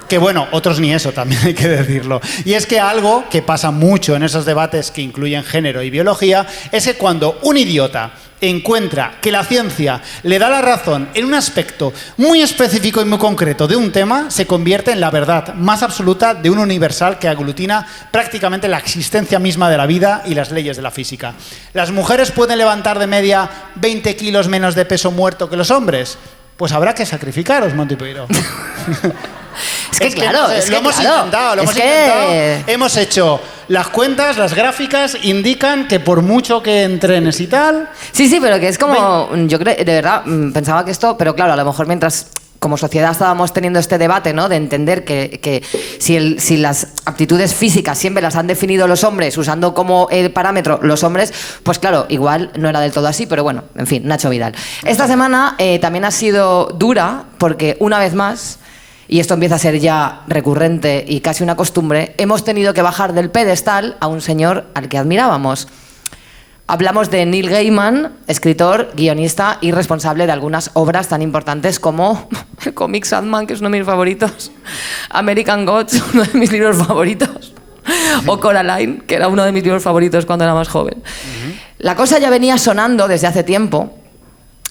B: Que bueno, otros ni eso, también hay que decirlo. Y es que algo que pasa mucho en esos debates que incluyen género y biología es que cuando un idiota encuentra que la ciencia le da la razón en un aspecto muy específico y muy concreto de un tema, se convierte en la verdad más absoluta de un universal que aglutina prácticamente la existencia misma de la vida y las leyes de la física. ¿Las mujeres pueden levantar de media 20 kilos menos de peso muerto que los hombres? Pues habrá que sacrificaros, Monty Python.
A: Es que claro,
B: lo hemos intentado. Hemos hecho las cuentas, las gráficas indican que por mucho que entrenes y tal...
A: Sí, pero que es como... Yo creo, de verdad, pensaba que esto... Pero claro, a lo mejor mientras... Como sociedad estábamos teniendo este debate, ¿no? De entender que si las aptitudes físicas siempre las han definido los hombres, usando como el parámetro los hombres, pues claro, igual no era del todo así, pero bueno, en fin, Nacho Vidal. Esta semana también ha sido dura porque una vez más, y esto empieza a ser ya recurrente y casi una costumbre, hemos tenido que bajar del pedestal a un señor al que admirábamos. Hablamos de Neil Gaiman, escritor, guionista y responsable de algunas obras tan importantes como el cómic Sandman, que es uno de mis favoritos, American Gods, uno de mis libros favoritos, o Coraline, que era uno de mis libros favoritos cuando era más joven. La cosa ya venía sonando desde hace tiempo,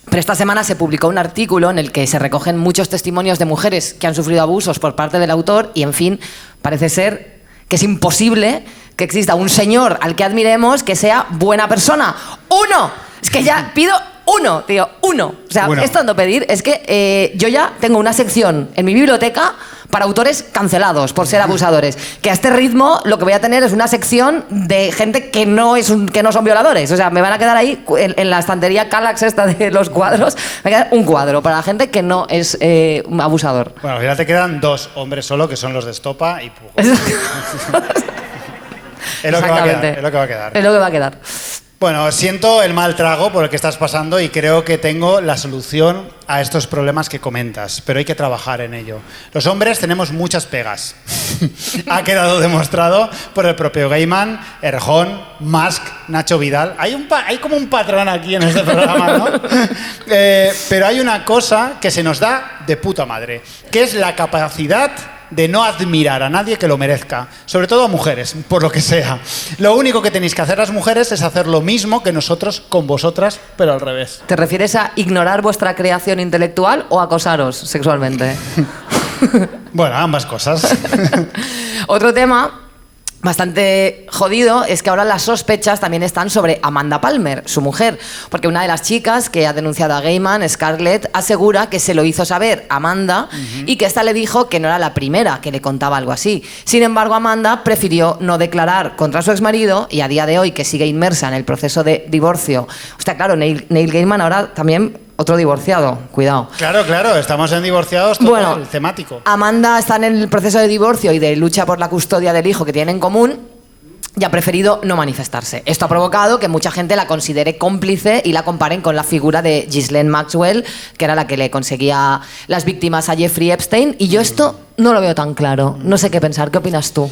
A: pero esta semana se publicó un artículo en el que se recogen muchos testimonios de mujeres que han sufrido abusos por parte del autor y, en fin, parece ser que es imposible que exista un señor al que admiremos que sea buena persona. ¡Uno! Es que ya pido uno, tío, uno. O sea, esto ando a pedir, es que yo ya tengo una sección en mi biblioteca para autores cancelados por ser abusadores. Que a este ritmo lo que voy a tener es una sección de gente que no son violadores. O sea, me van a quedar ahí en la estantería Kallax esta de los cuadros, me va a quedar un cuadro para la gente que no es un abusador.
B: Bueno, ya te quedan dos hombres solo, que son los de Estopa y Pujo. Es lo que va a quedar. Es lo que va a quedar. Bueno, siento el mal trago por el que estás pasando y creo que tengo la solución a estos problemas que comentas, pero hay que trabajar en ello. Los hombres tenemos muchas pegas. Ha quedado demostrado por el propio Gaiman, Erjón, Musk, Nacho Vidal. Hay como un patrón aquí en este programa, ¿no? Pero hay una cosa que se nos da de puta madre, que es la capacidad de no admirar a nadie que lo merezca, sobre todo a mujeres, por lo que sea. Lo único que tenéis que hacer las mujeres es hacer lo mismo que nosotros con vosotras, pero al revés.
A: ¿Te refieres a ignorar vuestra creación intelectual o acosaros sexualmente?
B: Bueno, ambas cosas.
A: Otro tema bastante jodido es que ahora las sospechas también están sobre Amanda Palmer, su mujer, porque una de las chicas que ha denunciado a Gaiman, Scarlett, asegura que se lo hizo saber a Amanda y que esta le dijo que no era la primera que le contaba algo así. Sin embargo, Amanda prefirió no declarar contra su exmarido y a día de hoy, que sigue inmersa en el proceso de divorcio. Hostia, claro, Neil Gaiman ahora también... Otro divorciado, cuidado.
B: Claro, estamos en divorciados total, bueno, temático.
A: Amanda está en el proceso de divorcio y de lucha por la custodia del hijo que tienen en común y ha preferido no manifestarse. Esto ha provocado que mucha gente la considere cómplice y la comparen con la figura de Ghislaine Maxwell, que era la que le conseguía las víctimas a Jeffrey Epstein, y yo esto no lo veo tan claro. No sé qué pensar. ¿Qué opinas tú?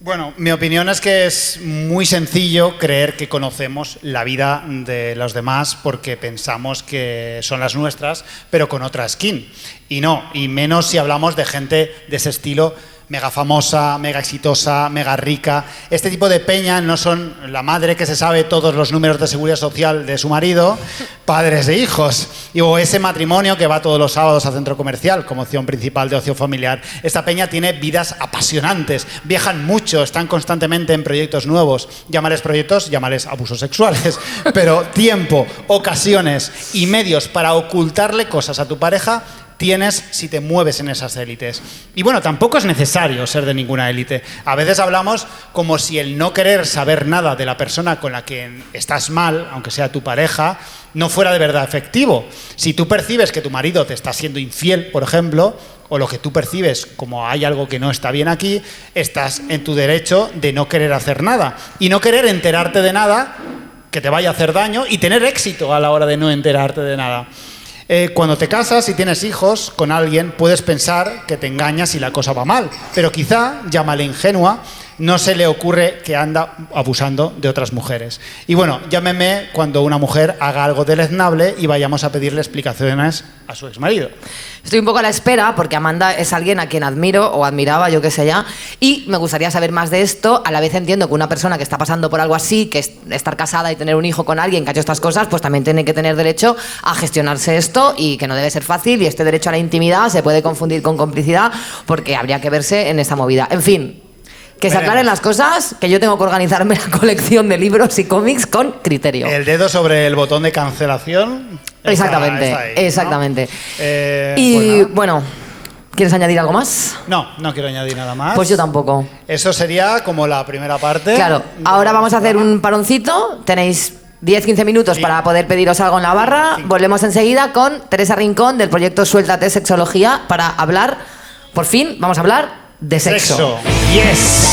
B: Bueno, mi opinión es que es muy sencillo creer que conocemos la vida de los demás porque pensamos que son las nuestras, pero con otra skin. Y no, y menos si hablamos de gente de ese estilo mega famosa, mega exitosa, mega rica. Este tipo de peña no son la madre que se sabe todos los números de seguridad social de su marido, padres de hijos, o ese matrimonio que va todos los sábados al centro comercial como opción principal de ocio familiar. Esta peña tiene vidas apasionantes, viajan mucho, están constantemente en proyectos nuevos. Llámales proyectos, llámales abusos sexuales, pero tiempo, ocasiones y medios para ocultarle cosas a tu pareja tienes si te mueves en esas élites. Y bueno, tampoco es necesario ser de ninguna élite. A veces hablamos como si el no querer saber nada de la persona con la que estás mal, aunque sea tu pareja, no fuera de verdad efectivo. Si tú percibes que tu marido te está siendo infiel, por ejemplo, o lo que tú percibes como hay algo que no está bien aquí, estás en tu derecho de no querer hacer nada y no querer enterarte de nada que te vaya a hacer daño y tener éxito a la hora de no enterarte de nada. Cuando te casas y tienes hijos con alguien, puedes pensar que te engañas y la cosa va mal, pero quizá, llámale ingenua, no se le ocurre que anda abusando de otras mujeres. Y bueno, llámeme cuando una mujer haga algo deleznable y vayamos a pedirle explicaciones a su exmarido.
A: Estoy un poco a la espera porque Amanda es alguien a quien admiro o admiraba, yo qué sé ya, y me gustaría saber más de esto. A la vez entiendo que una persona que está pasando por algo así, que es estar casada y tener un hijo con alguien que ha hecho estas cosas, pues también tiene que tener derecho a gestionarse esto y que no debe ser fácil, y este derecho a la intimidad se puede confundir con complicidad porque habría que verse en esta movida. En fin, que se aclaren las cosas, que yo tengo que organizarme la colección de libros y cómics con criterio.
B: El dedo sobre el botón de cancelación.
A: Exactamente,
B: está ahí,
A: exactamente.
B: ¿no?
A: Y bueno, ¿quieres añadir algo más?
B: No quiero añadir nada más.
A: Pues yo tampoco.
B: Eso sería como la primera parte.
A: Claro, ahora vamos a hacer un paroncito. Tenéis 10-15 minutos para poder pediros algo en la barra. Volvemos enseguida con Teresa Rincón del proyecto Suéltate Sexología para hablar, por fin, vamos a hablar de sexo.
B: Yes.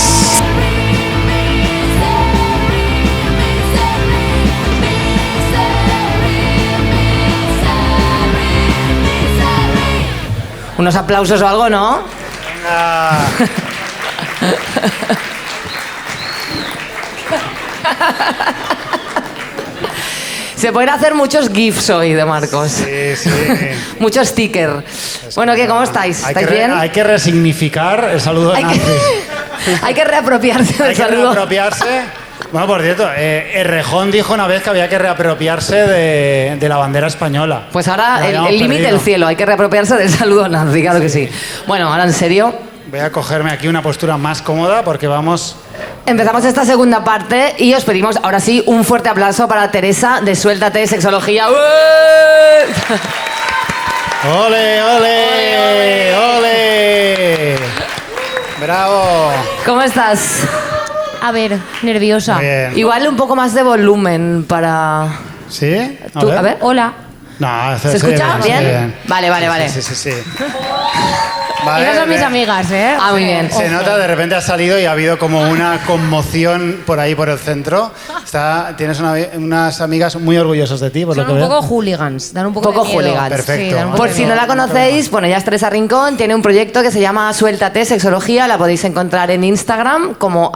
A: Unos aplausos o algo, ¿no?
B: Venga.
A: Se pueden hacer muchos GIFs hoy de Marcos.
B: Sí.
A: Muchos stickers. Bueno, ¿qué? ¿Cómo estáis? ¿Estáis bien?
B: Hay que resignificar el saludo nazi.
A: Hay que reapropiarse del saludo.
B: Hay que reapropiarse. Bueno, por cierto, Errejón dijo una vez que había que reapropiarse de la bandera española.
A: Pues ahora el límite del cielo, hay que reapropiarse del saludo nazi, claro que sí. Bueno, ahora en serio.
B: Voy a cogerme aquí una postura más cómoda porque vamos...
A: Empezamos esta segunda parte y os pedimos ahora sí un fuerte aplauso para Teresa de Suéltate Sexología.
B: ¡Ole, ole, ole! ¡Bravo!
A: ¿Cómo estás?
C: A ver, nerviosa.
B: Bien.
A: Igual un poco más de volumen para...
B: ¿Sí?
A: ¿Tú? A ver.
C: Hola.
B: No,
A: ¿Se escucha bien? Vale.
B: Sí.
C: Vale, esas son mis amigas, ¿eh?
A: Ah, muy bien.
B: Se nota, de repente has salido y ha habido como una conmoción por ahí, por el centro. Tienes unas amigas muy orgullosas de ti, por
C: son
B: lo que
C: un
B: veo.
C: poco hooligans, dan un poco de miedo.
A: hooligans.
B: Perfecto.
C: Sí, dan un poco
A: Por
C: de
A: si no
C: miedo.
A: la conocéis, bueno, ella es Teresa Rincón, tiene un proyecto que se llama Suéltate Sexología, la podéis encontrar en Instagram como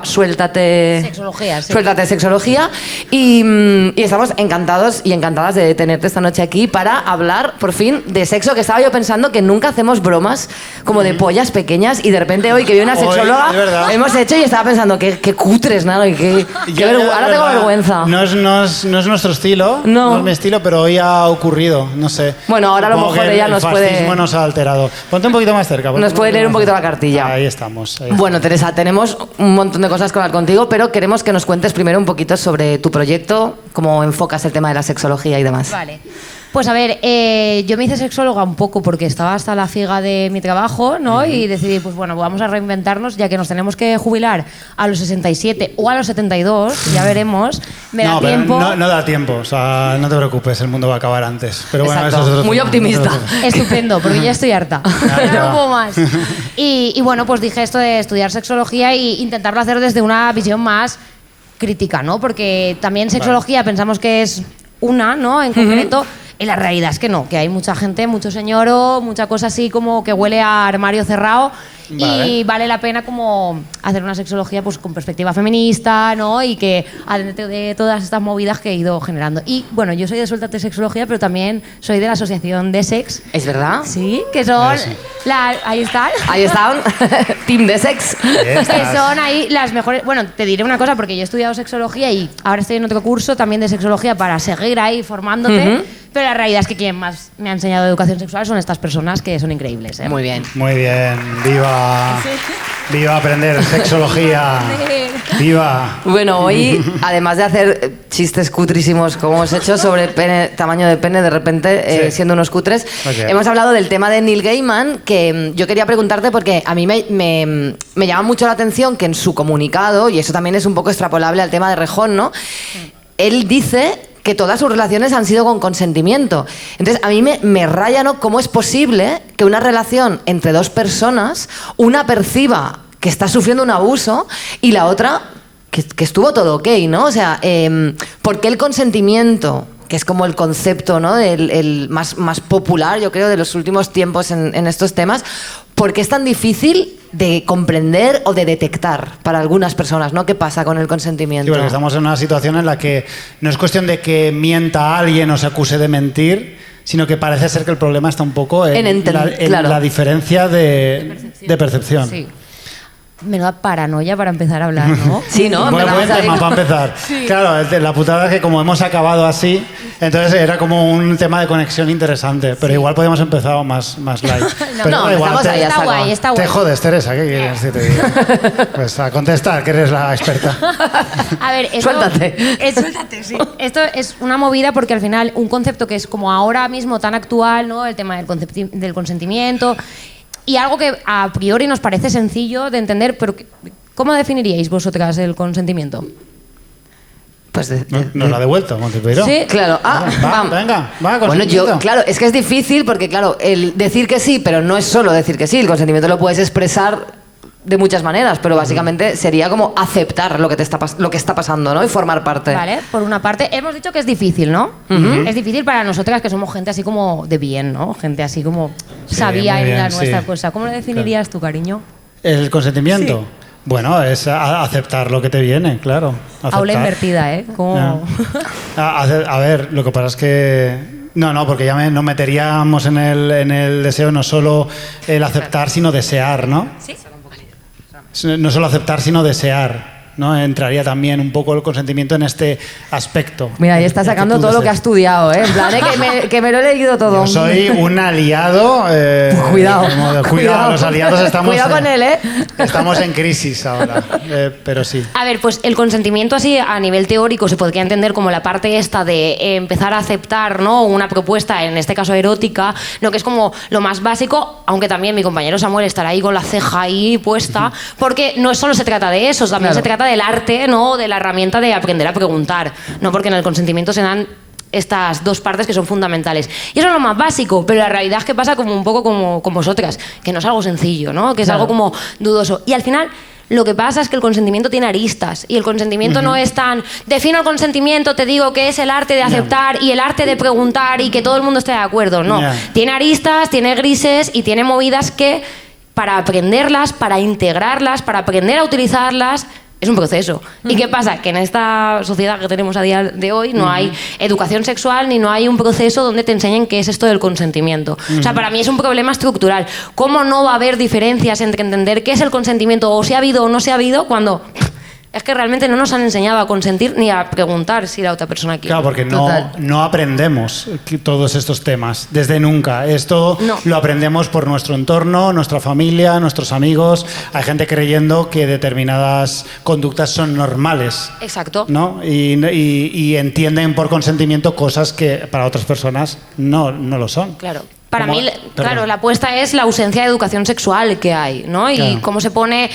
A: @suéltate
C: Sexología, sí.
A: Suéltate Sexología, y estamos encantados y encantadas de tenerte esta noche aquí para hablar por fin de sexo, que estaba yo pensando que nunca hacemos bromas como de pollas pequeñas, y de repente hoy que vi una
B: Hoy,
A: sexóloga
B: es verdad.
A: hemos hecho y estaba pensando que cutres, ¿no? Y ahora tengo vergüenza.
B: No es nuestro estilo,
A: No.
B: no es mi estilo, pero hoy ha ocurrido, no sé.
A: Bueno, ahora a lo
B: Supongo
A: mejor
B: que
A: ella nos
B: el
A: puede...
B: fascismo nos ha alterado. Ponte un poquito más cerca.
A: Nos puede leer un poquito la cartilla.
B: Ahí estamos.
A: Bueno, Teresa, tenemos un montón de cosas que hablar contigo, pero queremos que nos cuentes primero un poquito sobre tu proyecto, cómo enfocas el tema de la sexología y demás.
C: Vale. Pues a ver, yo me hice sexóloga un poco porque estaba hasta la figa de mi trabajo, ¿no? Y decidí, pues bueno, vamos a reinventarnos, ya que nos tenemos que jubilar a los 67 o a los 72, ya veremos. Me da
B: pero
C: tiempo.
B: no da tiempo, o sea, no te preocupes, el mundo va a acabar antes. Pero bueno,
A: Exacto.
B: eso es otro
A: Muy
B: tema,
A: optimista.
B: no te preocupes.
C: Estupendo, porque ya estoy harta.
B: Ya.
C: No puedo más. Y bueno, pues dije esto de estudiar sexología e intentarlo hacer desde una visión más crítica, ¿no? Porque también sexología pensamos que es una, ¿no? En concreto. Y la realidad es que no, que hay mucha gente, mucho señoro, mucha cosa así como que huele a armario cerrado. Y vale la pena como hacer una sexología pues con perspectiva feminista, ¿no? Y que adentro de todas estas movidas que he ido generando. Y bueno, yo soy de Suéltate Sexología, pero también soy de la asociación de Sex.
A: ¿Es verdad?
C: Sí, que son... ahí están.
A: Ahí están. Team de Sex.
C: Que son ahí las mejores... Bueno, te diré una cosa, porque yo he estudiado sexología y ahora estoy en otro curso también de sexología para seguir ahí formándote. Pero la realidad es que quien más me ha enseñado educación sexual son estas personas que son increíbles.
A: Muy bien.
B: Muy bien. Viva. Viva aprender sexología. Viva.
A: Bueno, hoy, además de hacer chistes cutrísimos como hemos hecho sobre tamaño de pene, de repente, siendo unos cutres, hemos hablado del tema de Neil Gaiman, que yo quería preguntarte porque a mí me llama mucho la atención que en su comunicado, y eso también es un poco extrapolable al tema de Rejón, ¿no? Él dice que todas sus relaciones han sido con consentimiento. Entonces, a mí me raya, ¿no? ¿Cómo es posible que una relación entre dos personas, una perciba que está sufriendo un abuso y la otra que estuvo todo ok, ¿no? O sea, ¿por qué el consentimiento, que es como el concepto, ¿no? el más popular, yo creo, de los últimos tiempos en estos temas, por qué es tan difícil de comprender o de detectar para algunas personas, ¿no? ¿Qué pasa con el consentimiento?
B: Sí, porque estamos en una situación en la que no es cuestión de que mienta a alguien o se acuse de mentir, sino que parece ser que el problema está un poco en la diferencia de percepción.
C: Sí. Menuda paranoia para empezar a hablar, ¿no?
A: Sí, ¿no?
B: Bueno, buen tema para empezar. Sí. Claro, la putada es que como hemos acabado así, entonces era como un tema de conexión interesante, pero igual podíamos empezar más light.
A: No,
B: igual,
A: estamos ahí,
C: está guay, está guay.
B: Te jodes, Teresa, ¿qué quieres que te diga? Pues a contestar, que eres la experta.
C: A ver,
A: suéltate.
C: Suéltate, sí. Esto es una movida porque al final un concepto que es como ahora mismo tan actual, ¿no? El tema del consentimiento. Y algo que a priori nos parece sencillo de entender, pero ¿cómo definiríais vosotras el consentimiento?
A: Pues
B: nos lo ha devuelto, Montepeiro.
A: Sí, claro.
B: Venga, va,
A: bueno, claro, es que es difícil porque, claro, el decir que sí, pero no es solo decir que sí, el consentimiento lo puedes expresar de muchas maneras, pero básicamente sería como aceptar lo que está pasando, ¿no? Y formar parte.
C: Vale, por una parte, hemos dicho que es difícil, ¿no? Es difícil para nosotras que somos gente así como de bien, ¿no? Gente así como sabía en la nuestra cosa. ¿Cómo lo definirías tú, cariño?
B: ¿El consentimiento?
C: Sí.
B: Bueno, es aceptar lo que te viene, claro.
C: Aula invertida, ¿eh? ¿Cómo?
B: A ver, lo que pasa es que... No, porque ya nos meteríamos en el deseo, no solo el aceptar, sino desear, ¿no? Sí. No solo aceptar, sino desear, ¿no? Entraría también un poco el consentimiento en este aspecto.
A: Mira, ahí está sacando todo lo que ha estudiado, ¿eh? En plan, que me lo he leído todo.
B: Yo soy un aliado. Cuidado, los aliados estamos...
A: Cuidado con él, ¿eh?
B: Estamos en crisis ahora, pero sí.
C: A ver, pues el consentimiento así a nivel teórico se podría entender como la parte esta de empezar a aceptar, ¿no? Una propuesta, en este caso erótica, ¿no? Que es como lo más básico, aunque también mi compañero Samuel estará ahí con la ceja ahí puesta, porque no solo se trata de eso, también se trata del arte, ¿no? De la herramienta de aprender a preguntar, ¿no? Porque en el consentimiento se dan estas dos partes que son fundamentales. Y eso es lo más básico, pero la realidad es que pasa como un poco como con vosotras, que no es algo sencillo, ¿no? Que es algo como dudoso. Y al final lo que pasa es que el consentimiento tiene aristas y el consentimiento no es tan... Defino el consentimiento, te digo que es el arte de aceptar y el arte de preguntar y que todo el mundo esté de acuerdo. No, tiene aristas, tiene grises y tiene movidas que para aprenderlas, para integrarlas, para aprender a utilizarlas... Es un proceso. ¿Y qué pasa? Que en esta sociedad que tenemos a día de hoy no hay educación sexual ni no hay un proceso donde te enseñen qué es esto del consentimiento. O sea, para mí es un problema estructural. ¿Cómo no va a haber diferencias entre entender qué es el consentimiento o si ha habido o no se ha habido cuando... Es que realmente no nos han enseñado a consentir ni a preguntar si la otra persona quiere.
B: Claro, porque no aprendemos todos estos temas desde nunca. Esto lo aprendemos por nuestro entorno, nuestra familia, nuestros amigos. Hay gente creyendo que determinadas conductas son normales.
C: Exacto.
B: ¿No? Y entienden por consentimiento cosas que para otras personas no lo son.
C: Claro. Para mí, claro, la apuesta es la ausencia de educación sexual que hay, ¿no? Y cómo se pone,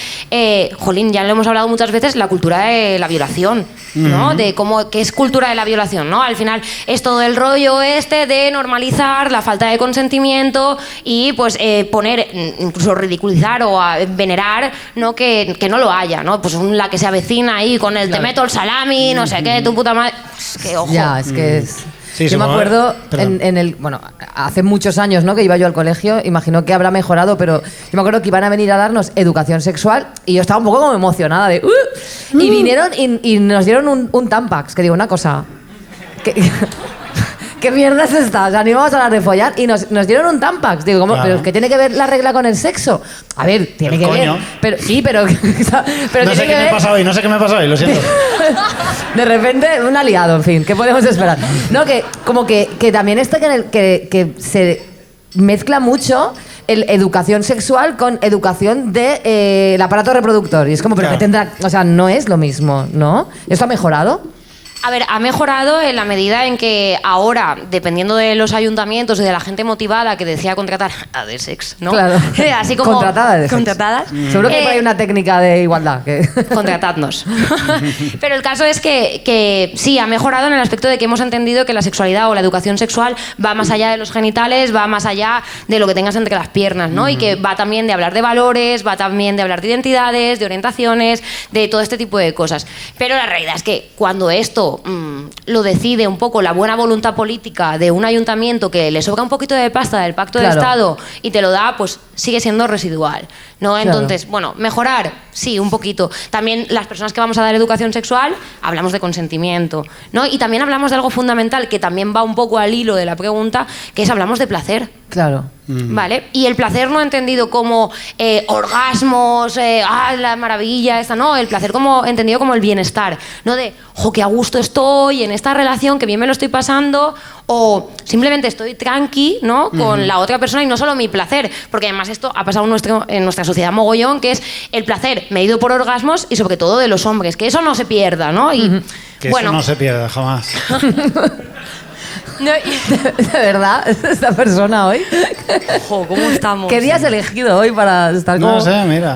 C: jolín, ya lo hemos hablado muchas veces, la cultura de la violación, ¿no? De qué es cultura de la violación, ¿no? Al final es todo el rollo este de normalizar la falta de consentimiento y pues poner, incluso ridiculizar o venerar, ¿no? Que no lo haya, ¿no? Pues la que se avecina ahí con el te meto el salami, no sé qué, tu puta madre. Es que, ojo.
A: Ya, es que es...
B: Sí,
A: yo me acuerdo bueno, hace muchos años, ¿no?, que iba yo al colegio, imagino que habrá mejorado, pero yo me acuerdo que iban a venir a darnos educación sexual y yo estaba un poco como emocionada de y vinieron y nos dieron un Tampax, que digo, una cosa, ¿qué mierda es esta? O sea, ni vamos a hablar de follar y nos dieron un Tampax. Digo, ¿cómo? Claro. ¿Pero qué tiene que ver la regla con el sexo? A ver, tiene que ver. Pero, sí, pero
B: no sé qué me pasa hoy, lo siento.
A: De repente, un aliado, en fin, ¿qué podemos esperar? No, que como que también está que se mezcla mucho educación sexual con educación del aparato reproductor. Y es como, pero que tendrá... O sea, no es lo mismo, ¿no? ¿Esto ha mejorado?
C: A ver, ha mejorado en la medida en que ahora, dependiendo de los ayuntamientos y de la gente motivada que decía contratar a de sex, ¿no?
A: Claro.
C: Así como
A: contratadas. Seguro que hay una técnica de igualdad.
C: Contratadnos. Pero el caso es que sí, ha mejorado en el aspecto de que hemos entendido que la sexualidad o la educación sexual va más allá de los genitales, va más allá de lo que tengas entre las piernas, ¿no? Y que va también de hablar de valores, va también de hablar de identidades, de orientaciones, de todo este tipo de cosas. Pero la realidad es que cuando esto lo decide un poco la buena voluntad política de un ayuntamiento que le sobra un poquito de pasta del Pacto de Estado y te lo da, pues sigue siendo residual, ¿no? Entonces, bueno, mejorar, sí, un poquito. También las personas que vamos a dar educación sexual hablamos de consentimiento, ¿no? Y también hablamos de algo fundamental que también va un poco al hilo de la pregunta, que es hablamos de placer.
A: Claro.
C: ¿Vale? Y el placer no entendido como orgasmos, la maravilla, esta, no, el placer como entendido como el bienestar, no de, qué a gusto estoy en esta relación, que bien me lo estoy pasando, o simplemente estoy tranqui, ¿no?, con la otra persona y no solo mi placer, porque además esto ha pasado en nuestra sociedad mogollón, que es el placer medido por orgasmos y sobre todo de los hombres, que eso no se pierda, ¿no? Y,
B: que bueno, eso no se pierda jamás.
C: No,
A: de verdad, esta persona hoy.
C: ¿Cómo estamos?
A: ¿Qué día has elegido hoy para estar como...?
B: No sé, mira.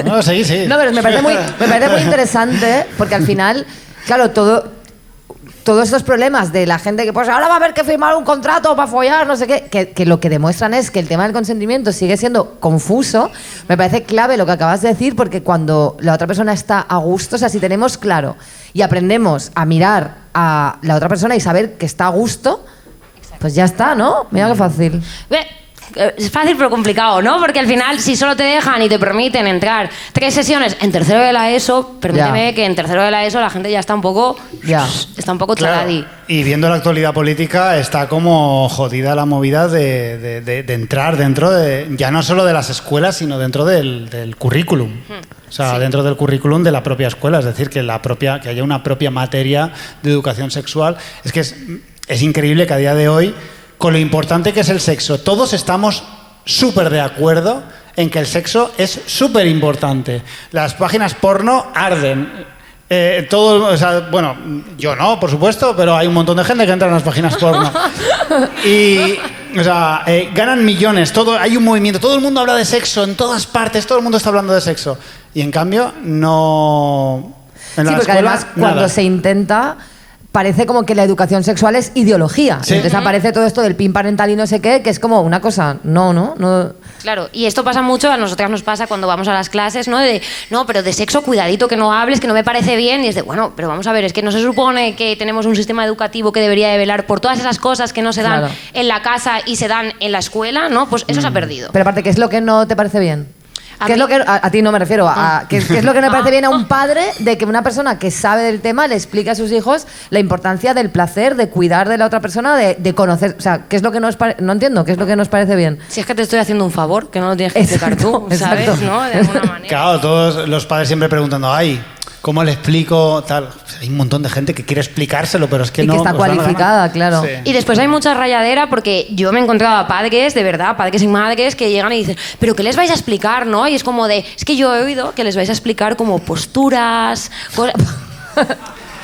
B: No, sí.
A: No, pero me parece muy interesante porque al final, claro, todos estos problemas de la gente que pues ahora va a haber que firmar un contrato para follar, no sé qué, que lo que demuestran es que el tema del consentimiento sigue siendo confuso. Me parece clave lo que acabas de decir, porque cuando la otra persona está a gusto, o sea, si tenemos claro y aprendemos a mirar a la otra persona y saber que está a gusto, pues ya está, ¿no? Mira qué fácil.
C: Es fácil pero complicado, ¿no? Porque al final, si solo te dejan y te permiten entrar 3 sesiones en tercero de la ESO, permíteme que en tercero de la ESO la gente ya está un poco chaladí.
B: Claro. Y viendo la actualidad política, está como jodida la movida de entrar dentro de, ya no solo de las escuelas, sino dentro del currículum. O sea, dentro del currículum de la propia escuela. Es decir, que haya una propia materia de educación sexual. Es que es increíble que a día de hoy, con lo importante que es el sexo, todos estamos súper de acuerdo en que el sexo es súper importante. Las páginas porno arden. O sea, bueno, yo no, por supuesto, pero hay un montón de gente que entra en las páginas porno. Y, o sea, ganan millones, hay un movimiento, todo el mundo habla de sexo en todas partes, todo el mundo está hablando de sexo. Y en cambio, no... En
A: sí, porque escuela, además, cuando se intenta... Parece como que la educación sexual es ideología. Sí. Entonces aparece todo esto del PIN parental y no sé qué, que es como una cosa, no.
C: Claro, y esto pasa mucho, a nosotras nos pasa cuando vamos a las clases, ¿no? Pero de sexo, cuidadito, que no hables, que no me parece bien. Y es de, bueno, pero vamos a ver, es que no se supone que tenemos un sistema educativo que debería de velar por todas esas cosas que no se dan en la casa y se dan en la escuela, ¿no? Pues eso se ha perdido.
A: Pero aparte, ¿qué es lo que no te parece bien? ¿Qué es lo que, a ti no me refiero, ¿qué es lo que no me parece bien a un padre de que una persona que sabe del tema le explique a sus hijos la importancia del placer, de cuidar de la otra persona, de conocer? O sea, ¿qué es lo que no entiendo, qué es lo que nos parece bien?
C: Si es que te estoy haciendo un favor, que no lo tienes que explicar tú, ¿sabes?
A: Exacto.
C: ¿No? De alguna manera.
B: Claro, todos los padres siempre preguntando, ¿cómo le explico tal? Hay un montón de gente que quiere explicárselo, pero es que no...
A: Y que está cualificada, claro.
B: Sí.
C: Y después hay mucha rayadera porque yo me he encontrado a padres, de verdad, padres y madres que llegan y dicen, ¿pero qué les vais a explicar, no? Y es como de, es que yo he oído que les vais a explicar como posturas,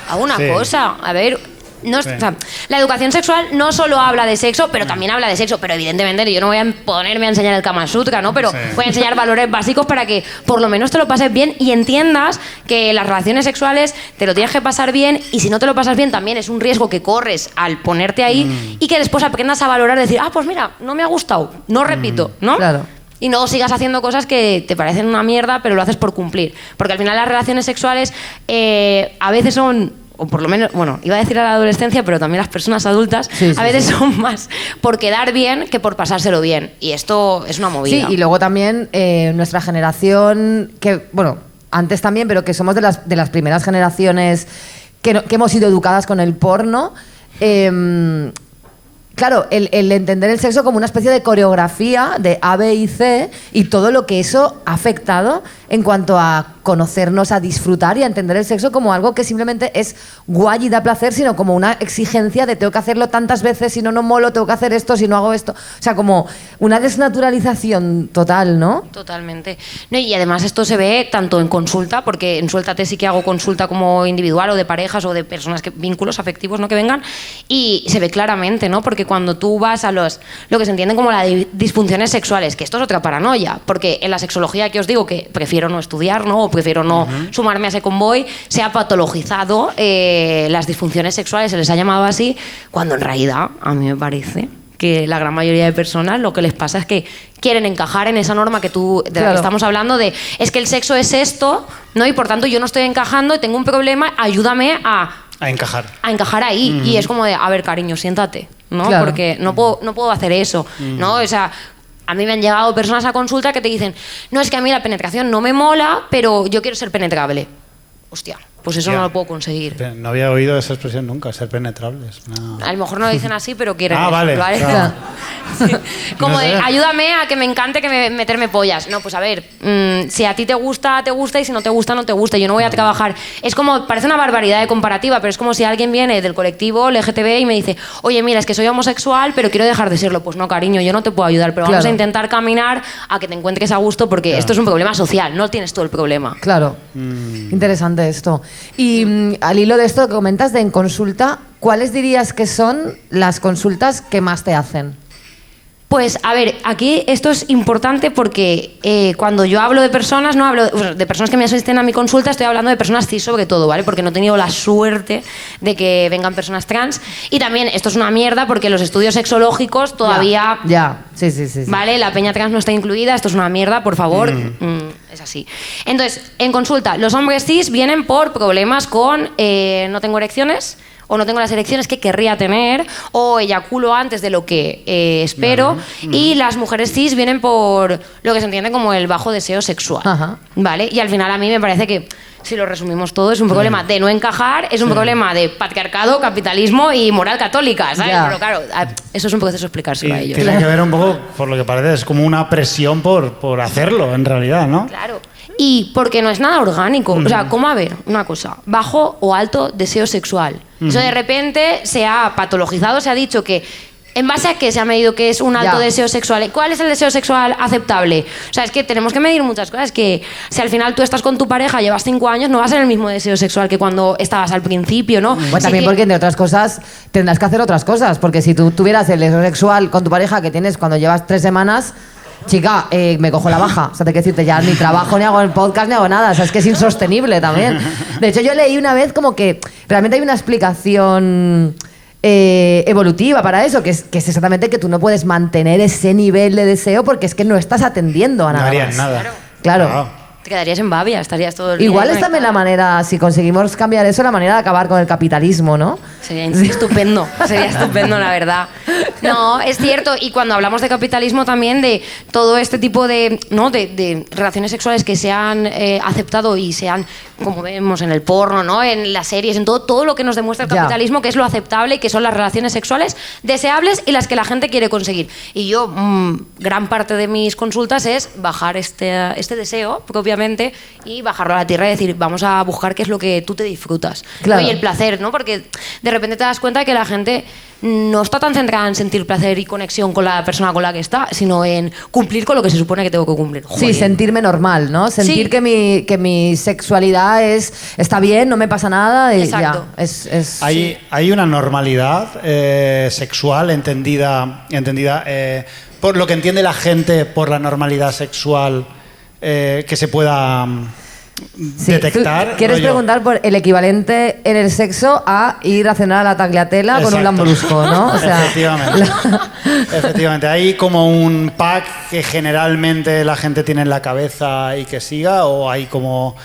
C: a una cosa, a ver... No, o sea, la educación sexual no solo habla de sexo, pero también habla de sexo. Pero evidentemente yo no voy a ponerme a enseñar el Kama Sutra, ¿no? Pero voy a enseñar valores básicos para que por lo menos te lo pases bien y entiendas que las relaciones sexuales te lo tienes que pasar bien, y si no te lo pasas bien también es un riesgo que corres al ponerte ahí, y que después aprendas a valorar, decir, pues mira, no me ha gustado, no repito, ¿no?
A: Claro.
C: Y no sigas haciendo cosas que te parecen una mierda, pero lo haces por cumplir. Porque al final las relaciones sexuales a veces son o por lo menos, bueno, iba a decir a la adolescencia, pero también las personas adultas, a veces son más por quedar bien que por pasárselo bien. Y esto es una movida.
A: Sí, y luego también nuestra generación, que, bueno, antes también, pero que somos de las primeras generaciones que hemos sido educadas con el porno. Claro, el entender el sexo como una especie de coreografía de A, B y C y todo lo que eso ha afectado en cuanto a conocernos, a disfrutar y a entender el sexo como algo que simplemente es guay y da placer, sino como una exigencia de tengo que hacerlo tantas veces, si no, no molo, tengo que hacer esto, si no hago esto. O sea, como una desnaturalización total, ¿no?
C: Totalmente. No, y además esto se ve tanto en consulta, porque en Suéltate sí que hago consulta como individual o de parejas o de personas, vínculos afectivos, ¿no?, que vengan, y se ve claramente, ¿no? Porque cuando tú vas a lo que se entienden como las disfunciones sexuales, que esto es otra paranoia, porque en la sexología que os digo que prefiero no estudiar, ¿no?, o prefiero no sumarme a ese convoy, se ha patologizado las disfunciones sexuales, se les ha llamado así, cuando en realidad a mí me parece que la gran mayoría de personas lo que les pasa es que quieren encajar en esa norma de la que estamos hablando, de es que el sexo es esto, ¿no?, y por tanto yo no estoy encajando y tengo un problema, ayúdame a encajar. A encajar ahí. Y es como de, a ver, cariño, siéntate, ¿no? Claro. Porque no puedo hacer eso, ¿no? O sea, a mí me han llegado personas a consulta que te dicen, no, es que a mí la penetración no me mola, pero yo quiero ser penetrable. Hostia, pues eso no lo puedo conseguir.
B: No había oído esa expresión nunca, ser penetrables. No.
C: A lo mejor no lo dicen así, pero quieren
B: eso,
C: vale.
B: Claro.
C: Sí. Como de, ayúdame a que me encante meterme pollas. No, pues a ver, si a ti te gusta, y si no te gusta, no te gusta. Yo no voy a trabajar. Es como, parece una barbaridad de comparativa, pero es como si alguien viene del colectivo LGTB y me dice, oye, mira, es que soy homosexual, pero quiero dejar de serlo. Pues no, cariño, yo no te puedo ayudar, pero vamos a intentar caminar a que te encuentres a gusto, porque esto es un problema social, no tienes todo el problema.
A: Claro. Interesante esto. Y al hilo de esto que comentas de en consulta, ¿cuáles dirías que son las consultas que más te hacen?
C: Pues, a ver, aquí esto es importante porque cuando yo hablo de personas, no hablo de personas que me asisten a mi consulta, estoy hablando de personas cis sobre todo, ¿vale? Porque no he tenido la suerte de que vengan personas trans. Y también esto es una mierda porque los estudios sexológicos todavía...
A: Sí.
C: ¿Vale? La peña trans no está incluida, esto es una mierda, por favor. Es así. Entonces, en consulta, los hombres cis vienen por problemas con no tengo erecciones, o no tengo las erecciones que querría tener, o eyaculo antes de lo que espero, y las mujeres cis vienen por lo que se entiende como el bajo deseo sexual. Ajá. ¿Vale? Y al final a mí me parece que, si lo resumimos todo, es un problema de no encajar, es un problema de patriarcado, capitalismo y moral católica, ¿sabes? Pero claro, eso es un proceso explicárselo a ellos.
B: Tiene que ver un poco, por lo que parece, es como una presión por hacerlo, en realidad, ¿no?
C: Claro. Y porque no es nada orgánico. O sea, ¿cómo? A ver, una cosa, bajo o alto deseo sexual. Eso de repente se ha patologizado, se ha dicho que ¿en base a qué se ha medido que es un alto deseo sexual? ¿Cuál es el deseo sexual aceptable? O sea, es que tenemos que medir muchas cosas. Que si al final tú estás con tu pareja, llevas 5 años, no va a ser el mismo deseo sexual que cuando estabas al principio, ¿no?
A: Bueno, también porque, entre otras cosas, tendrás que hacer otras cosas. Porque si tú tuvieras el deseo sexual con tu pareja que tienes cuando llevas 3 semanas... Chica, me cojo la baja. O sea, tengo que decirte, ya ni trabajo, ni hago el podcast, ni hago nada. O sea, es que es insostenible también. De hecho, yo leí una vez como que realmente hay una explicación evolutiva para eso, que es exactamente que tú no puedes mantener ese nivel de deseo porque es que no estás atendiendo a nada.
B: No harías
A: más.
B: nada.
A: Claro.
C: Te quedarías en babia, estarías todo el día.
A: Igual es también la manera, si conseguimos cambiar eso, la manera de acabar con el capitalismo, ¿no?
C: Sería estupendo, la verdad. No, es cierto, y cuando hablamos de capitalismo también de todo este tipo de relaciones sexuales que se han aceptado y se han, como vemos en el porno, ¿no?, en las series, en todo lo que nos demuestra el capitalismo, que es lo aceptable y que son las relaciones sexuales deseables y las que la gente quiere conseguir. Y yo, gran parte de mis consultas es bajar este deseo, propiamente, y bajarlo a la tierra y decir, vamos a buscar qué es lo que tú te disfrutas. Claro. ¿No? Y el placer, ¿no? Porque de repente te das cuenta de que la gente no está tan centrada en sentir placer y conexión con la persona con la que está, sino en cumplir con lo que se supone que tengo que cumplir. Joder.
A: Sí, sentirme normal, ¿no? Sentir que mi sexualidad está bien, no me pasa nada. Y
C: exacto.
B: Hay una normalidad sexual entendida por lo que entiende la gente por la normalidad sexual que se pueda... detectar.
A: ¿Quieres preguntar por el equivalente en el sexo a ir a cenar a la Tagliatella con un lambrusco, ¿no? O sea,
B: Efectivamente. Hay como un pack que generalmente la gente tiene en la cabeza y que siga, o hay como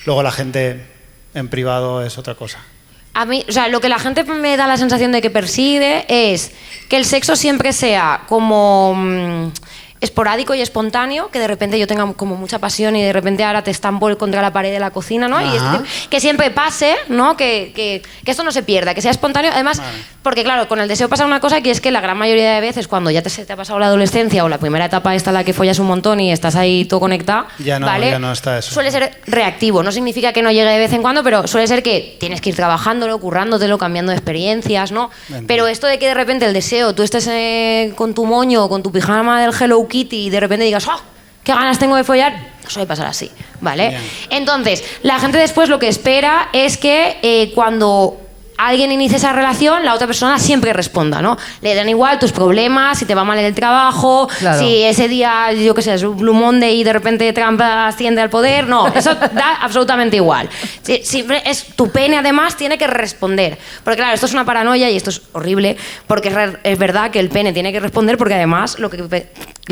B: luego la gente en privado es otra cosa.
C: A mí, o sea, lo que la gente me da la sensación de que persigue es que el sexo siempre sea como esporádico y espontáneo, que de repente yo tenga como mucha pasión y de repente ahora te estampo contra la pared de la cocina, ¿no? Y que siempre pase, ¿no? Que esto no se pierda, que sea espontáneo. Además, porque claro, con el deseo pasa una cosa, que es que la gran mayoría de veces cuando ya se te ha pasado la adolescencia o la primera etapa esta en la que follas un montón y estás ahí todo conectado, ¿vale?
B: Ya no está eso.
C: Suele ser reactivo, no significa que no llegue de vez en cuando, pero suele ser que tienes que ir trabajándolo, currándotelo, cambiando de experiencias, ¿no? Pero esto de que de repente el deseo, tú estés con tu moño, con tu pijama del Hello Kitty y de repente digas, ¡oh, qué ganas tengo de follar! No suele pasar así, ¿vale? Bien. Entonces, la gente después lo que espera es que cuando alguien inicia esa relación, la otra persona siempre responda, ¿no? Le dan igual tus problemas, si te va mal en el trabajo, si ese día, yo qué sé, es un Blue Monday y de repente Trump asciende al poder, no, eso da absolutamente igual. Siempre es tu pene, además, tiene que responder. Porque claro, esto es una paranoia y esto es horrible, porque es verdad que el pene tiene que responder, porque además lo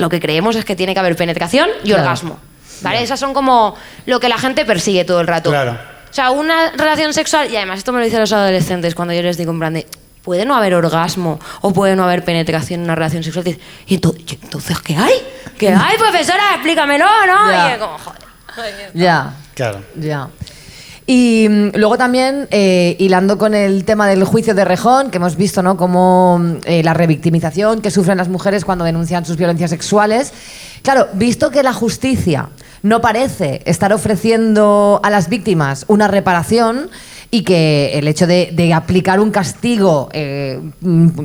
C: que creemos es que tiene que haber penetración y orgasmo, ¿vale? Esas son como lo que la gente persigue todo el rato.
B: Claro.
C: O sea, una relación sexual, y además esto me lo dicen los adolescentes cuando yo les digo en plan de, puede no haber orgasmo o puede no haber penetración en una relación sexual. Y entonces, ¿qué hay? ¿Qué hay, profesora? Explícamelo, ¿no?
D: Ya.
C: Y es como, joder.
D: Ya.
B: Claro.
D: Ya. Y luego también, hilando con el tema del juicio de Rejón, que hemos visto, ¿no?, como la revictimización que sufren las mujeres cuando denuncian sus violencias sexuales. Claro, visto que la justicia no parece estar ofreciendo a las víctimas una reparación y que el hecho de aplicar un castigo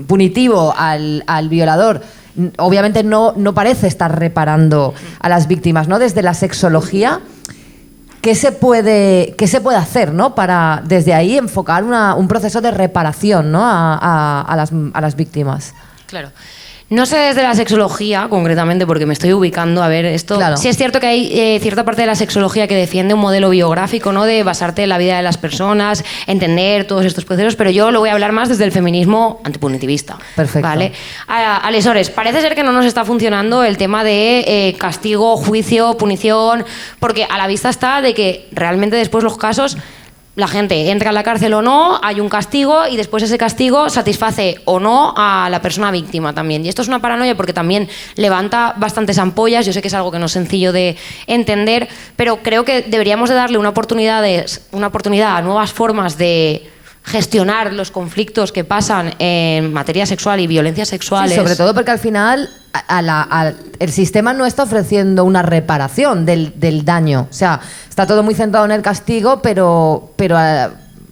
D: punitivo al violador obviamente no parece estar reparando a las víctimas, ¿no? Desde la sexología, ¿qué se puede hacer, ¿no?, para desde ahí enfocar un proceso de reparación, ¿no?, a las víctimas?
C: Claro. No sé desde la sexología, concretamente, porque me estoy ubicando a ver esto.
D: Claro.
C: Sí es cierto que hay cierta parte de la sexología que defiende un modelo biográfico, ¿no?, de basarte en la vida de las personas, entender todos estos procesos, pero yo lo voy a hablar más desde el feminismo antipunitivista.
D: Perfecto.
C: ¿Vale? Aleshores, parece ser que no nos está funcionando el tema de castigo, juicio, punición, porque a la vista está de que realmente después los casos, la gente entra a la cárcel o no, hay un castigo y después ese castigo satisface o no a la persona víctima también. Y esto es una paranoia porque también levanta bastantes ampollas. Yo sé que es algo que no es sencillo de entender, pero creo que deberíamos de darle una oportunidad a nuevas formas de gestionar los conflictos que pasan en materia sexual y violencias sexuales.
D: Sí, sobre todo porque al final el sistema no está ofreciendo una reparación del daño. O sea, está todo muy centrado en el castigo, pero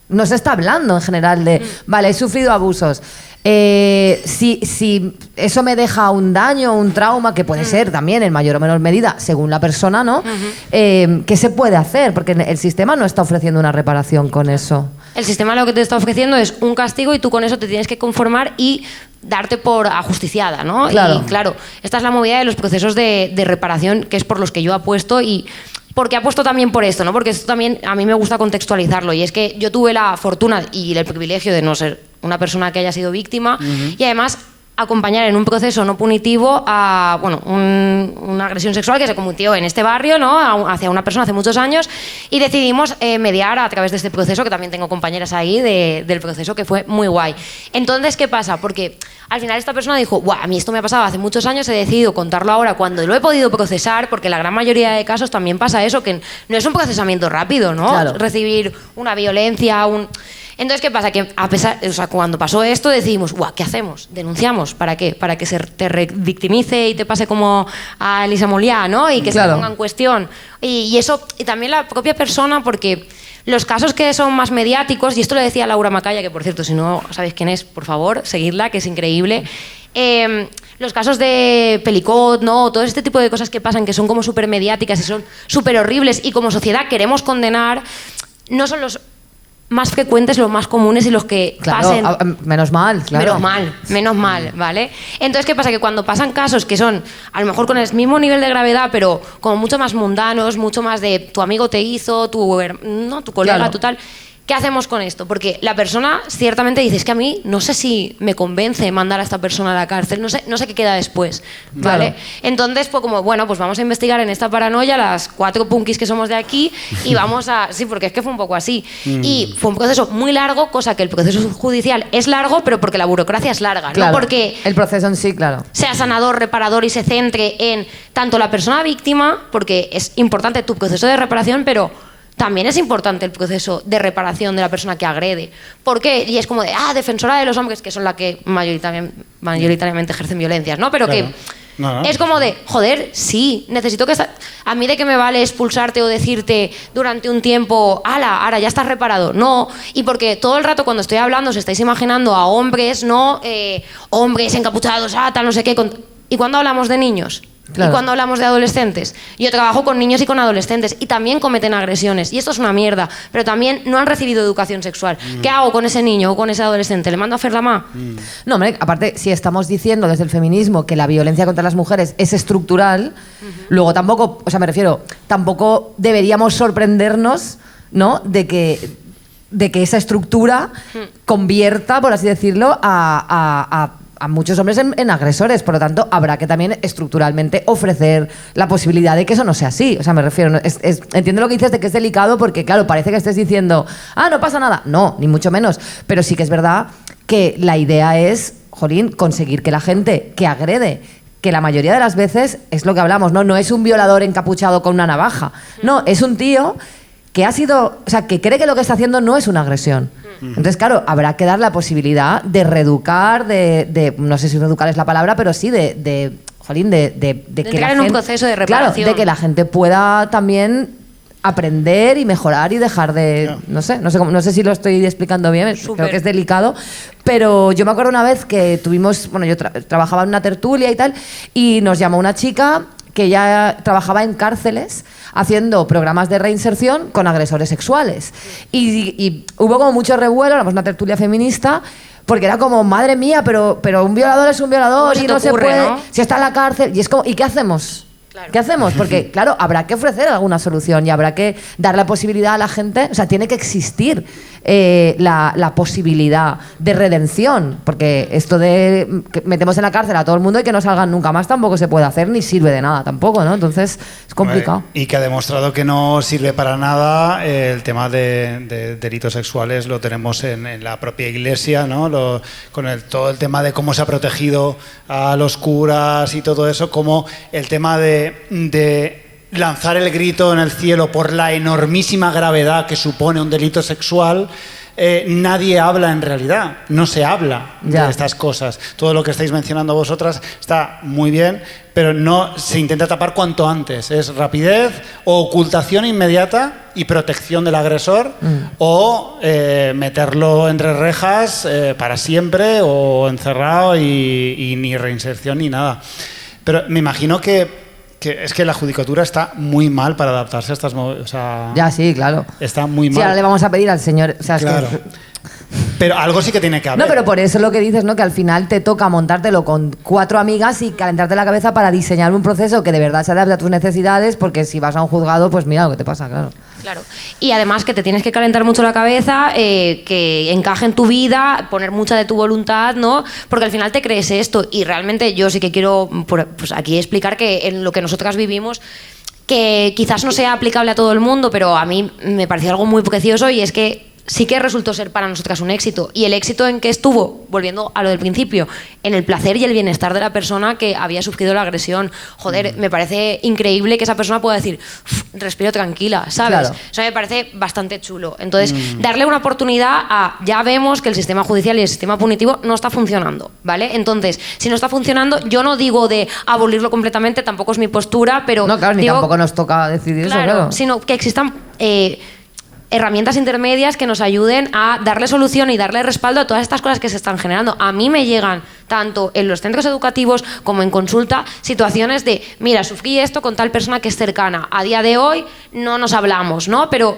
D: no se está hablando en general de, vale, he sufrido abusos. Si eso me deja un daño, un trauma, que puede ser también en mayor o menor medida, según la persona, ¿no? ¿Qué se puede hacer? Porque el sistema no está ofreciendo una reparación con eso.
C: El sistema lo que te está ofreciendo es un castigo y tú con eso te tienes que conformar y darte por ajusticiada, ¿no?
D: Claro.
C: Y claro, esta es la movida de los procesos de reparación, que es por los que yo apuesto y porque apuesto también por esto, ¿no? Porque esto también a mí me gusta contextualizarlo, y es que yo tuve la fortuna y el privilegio de no ser una persona que haya sido víctima y además acompañar en un proceso no punitivo a una agresión sexual que se cometió en este barrio, ¿no?, hacia una persona hace muchos años, y decidimos mediar a través de este proceso, que también tengo compañeras ahí del proceso, que fue muy guay. Entonces, ¿qué pasa? Porque al final esta persona dijo, ¡guau! A mí esto me ha pasado hace muchos años, he decidido contarlo ahora cuando lo he podido procesar, porque en la gran mayoría de casos también pasa eso, que no es un procesamiento rápido, ¿no?
D: Claro.
C: Recibir una violencia, Entonces, ¿qué pasa? Que cuando pasó esto decidimos, ¡guau! ¿Qué hacemos? ¿Denunciamos? ¿Para qué? Para que se te revictimice y te pase como a Elisa Moliá, ¿no? Y que se ponga en cuestión. Y eso, y también la propia persona, porque los casos que son más mediáticos, y esto le decía Laura Macaya, que por cierto, si no sabéis quién es, por favor, seguidla, que es increíble. Los casos de Pelicot, ¿no?, todo este tipo de cosas que pasan, que son como súper mediáticas y son súper horribles y como sociedad queremos condenar, no son los más frecuentes, los más comunes y los que pasen.
D: Menos mal, claro.
C: Menos mal, ¿vale? Entonces, ¿qué pasa? Que cuando pasan casos que son a lo mejor con el mismo nivel de gravedad, pero como mucho más mundanos, mucho más de tu amigo te hizo, tu colega,
D: Claro.
C: tu tal, ¿Qué hacemos con esto? Porque la persona ciertamente dice, es que a mí no sé si me convence mandar a esta persona a la cárcel, no sé qué queda después, ¿vale?
D: Claro.
C: Entonces, pues como, bueno, pues vamos a investigar en esta paranoia las 4 punkis que somos de aquí y vamos a... Sí, porque es que fue un poco así. Y fue un proceso muy largo, cosa que el proceso judicial es largo, pero porque la burocracia es larga,
D: Claro.
C: no porque
D: El proceso en sí, claro.
C: sea sanador, reparador y se centre en tanto la persona víctima, porque es importante tu proceso de reparación, pero también es importante el proceso de reparación de la persona que agrede. ¿Por qué? Y es como de, defensora de los hombres, que son la que mayoritariamente ejercen violencias, ¿no? Pero
B: Claro.
C: que
B: No.
C: es como de, joder, sí, necesito que... A mí de qué me vale expulsarte o decirte durante un tiempo, ahora ya estás reparado. No, y porque todo el rato cuando estoy hablando os estáis imaginando a hombres, ¿no? Hombres encapuchados, tal, no sé qué. ¿Y cuando hablamos de niños?
D: Claro.
C: Y cuando hablamos de adolescentes, yo trabajo con niños y con adolescentes y también cometen agresiones y esto es una mierda, pero también no han recibido educación sexual. ¿Qué hago con ese niño o con ese adolescente? ¿Le mando a hacer la ma?
D: No, hombre, aparte, si estamos diciendo desde el feminismo que la violencia contra las mujeres es estructural, luego tampoco, o sea, me refiero, tampoco deberíamos sorprendernos, ¿no?, de que esa estructura convierta, por así decirlo, a muchos hombres en agresores. Por lo tanto, habrá que también estructuralmente ofrecer la posibilidad de que eso no sea así. O sea, me refiero, entiendo lo que dices de que es delicado porque, claro, parece que estés diciendo, no pasa nada. No, ni mucho menos. Pero sí que es verdad que la idea es, jolín, conseguir que la gente que agrede, que la mayoría de las veces es lo que hablamos, no es un violador encapuchado con una navaja. No, es un tío que ha sido, o sea, que cree que lo que está haciendo no es una agresión. Entonces, claro, habrá que dar la posibilidad de reeducar, no sé si reeducar es la palabra, pero sí de que
C: entrar
D: la
C: en un
D: gente,
C: proceso de reparación.
D: claro, de que la gente pueda también aprender y mejorar y dejar de... No sé si lo estoy explicando bien, creo que es delicado, pero yo me acuerdo una vez que tuvimos... Bueno, yo trabajaba en una tertulia y tal, y nos llamó una chica que ya trabajaba en cárceles haciendo programas de reinserción con agresores sexuales. Y hubo como mucho revuelo, éramos una tertulia feminista, porque era como, madre mía, pero un violador es un violador y no se puede, ¿no? Si está en la cárcel. Y es como, ¿y qué hacemos? Claro. ¿Qué hacemos? Porque, claro, habrá que ofrecer alguna solución y habrá que dar la posibilidad a la gente, o sea, tiene que existir la posibilidad de redención, porque esto de que metemos en la cárcel a todo el mundo y que no salgan nunca más tampoco se puede hacer ni sirve de nada tampoco, ¿no? Entonces es complicado.
B: Y que ha demostrado que no sirve para nada el tema de delitos sexuales, lo tenemos en la propia Iglesia, ¿no? Con todo el tema de cómo se ha protegido a los curas y todo eso, como el tema de lanzar el grito en el cielo por la enormísima gravedad que supone un delito sexual. Nadie habla en realidad, no se habla de estas cosas. Todo lo que estáis mencionando vosotras está muy bien, pero no se intenta tapar cuanto antes. Es rapidez o ocultación inmediata y protección del agresor, o meterlo entre rejas para siempre, o encerrado y ni reinserción ni nada. Pero me imagino que es que la judicatura está muy mal para adaptarse a estas... O sea,
D: ya, sí, claro.
B: Está muy mal.
D: Sí, ahora le vamos a pedir al señor... O sea,
B: claro.
D: es que...
B: Pero algo sí que tiene que haber.
D: No, pero por eso es lo que dices, ¿no? Que al final te toca montártelo con 4 amigas y calentarte la cabeza para diseñar un proceso que de verdad se adapte a tus necesidades, porque si vas a un juzgado, pues mira lo que te pasa, claro.
C: Claro. Y además que te tienes que calentar mucho la cabeza, que encaje en tu vida, poner mucha de tu voluntad, ¿no? Porque al final te crees esto. Y realmente yo sí que quiero pues aquí explicar que en lo que nosotras vivimos, que quizás no sea aplicable a todo el mundo, pero a mí me pareció algo muy precioso, y es que sí que resultó ser para nosotras un éxito. Y el éxito en que estuvo, volviendo a lo del principio, en el placer y el bienestar de la persona que había sufrido la agresión. Joder, me parece increíble que esa persona pueda decir, respiro tranquila, ¿sabes?
D: Claro.
C: Eso me parece bastante chulo. Entonces, darle una oportunidad ya vemos que el sistema judicial y el sistema punitivo no está funcionando, ¿vale? Entonces, si no está funcionando, yo no digo de abolirlo completamente, tampoco es mi postura, pero...
D: No, claro, ni
C: digo,
D: tampoco nos toca decidir eso, claro.
C: Sino que existan... herramientas intermedias que nos ayuden a darle solución y darle respaldo a todas estas cosas que se están generando. A mí me llegan, tanto en los centros educativos como en consulta, situaciones de, mira, sufrí esto con tal persona que es cercana. A día de hoy no nos hablamos, ¿no? Pero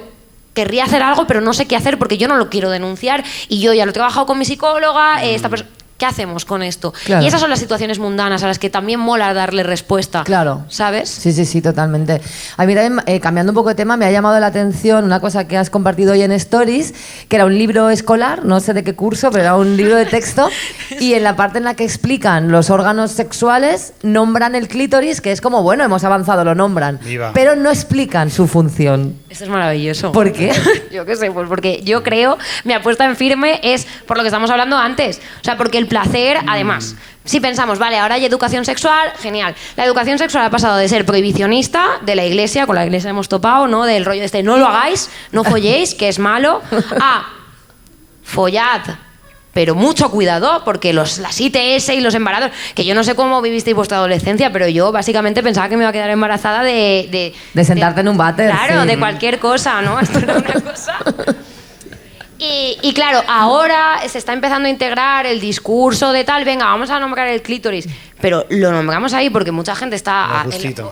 C: querría hacer algo, pero no sé qué hacer porque yo no lo quiero denunciar y yo ya lo he trabajado con mi psicóloga, esta persona... ¿Qué hacemos con esto?
D: Claro.
C: Y esas son las situaciones mundanas a las que también mola darle respuesta.
D: Claro.
C: ¿Sabes?
D: Sí, totalmente. A mí también, cambiando un poco de tema, me ha llamado la atención una cosa que has compartido hoy en Stories, que era un libro escolar, no sé de qué curso, pero era un libro de texto, y en la parte en la que explican los órganos sexuales, nombran el clítoris, que es como, bueno, hemos avanzado, lo nombran,
B: Viva.
D: pero no explican su función.
C: Esto es maravilloso.
D: ¿Por qué?
C: Yo qué sé, pues porque yo creo, mi apuesta en firme es por lo que estamos hablando antes. O sea, porque el placer, además, si pensamos, vale, ahora hay educación sexual, genial. La educación sexual ha pasado de ser prohibicionista de la iglesia, con la iglesia hemos topado, ¿no? Del rollo este, no lo hagáis, no folléis, que es malo, a follad. Pero mucho cuidado, porque las ITS y los embarazos, que yo no sé cómo vivisteis vuestra adolescencia, pero yo básicamente pensaba que me iba a quedar embarazada de
D: sentarte en un váter.
C: Claro,
D: sí.
C: de cualquier cosa, ¿no? Esto era una cosa. Y claro, ahora se está empezando a integrar el discurso de tal, venga, vamos a nombrar el clítoris, pero lo nombramos ahí porque mucha gente está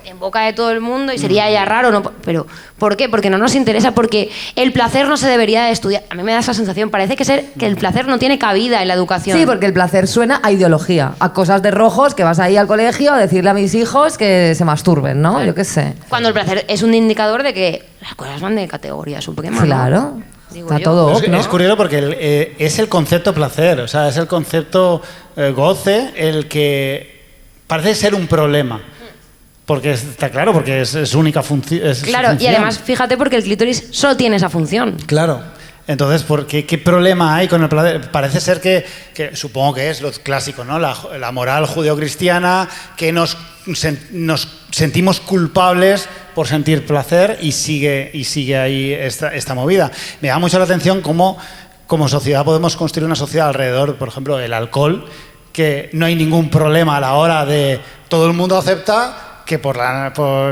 C: en boca de todo el mundo y sería ya raro, ¿no? Pero ¿por qué? Porque no nos interesa, porque el placer no se debería de estudiar. A mí me da esa sensación, parece que el placer no tiene cabida en la educación.
D: Sí, porque el placer suena a ideología, a cosas de rojos que vas ahí al colegio a decirle a mis hijos que se masturben, ¿no?
C: Claro.
D: Yo qué sé.
C: Cuando el placer es un indicador de que las cosas van de categoría suprema, ¿no?
D: Claro.
C: Digo
D: Está
C: yo.
D: todo
B: Es,
D: ok, ¿no?
B: es curioso porque es el concepto placer, o sea, es el concepto goce el que parece ser un problema. Porque está claro, porque es única función.
C: Claro, y además, fíjate, porque el clítoris solo tiene esa función.
B: Claro. Entonces, ¿qué problema hay con el placer? Parece ser que supongo que es lo clásico, ¿no? La moral judeocristiana, que nos sentimos culpables por sentir placer y sigue ahí esta movida. Me da mucho la atención cómo como sociedad podemos construir una sociedad alrededor, por ejemplo, del alcohol, que no hay ningún problema a la hora de todo el mundo acepta que por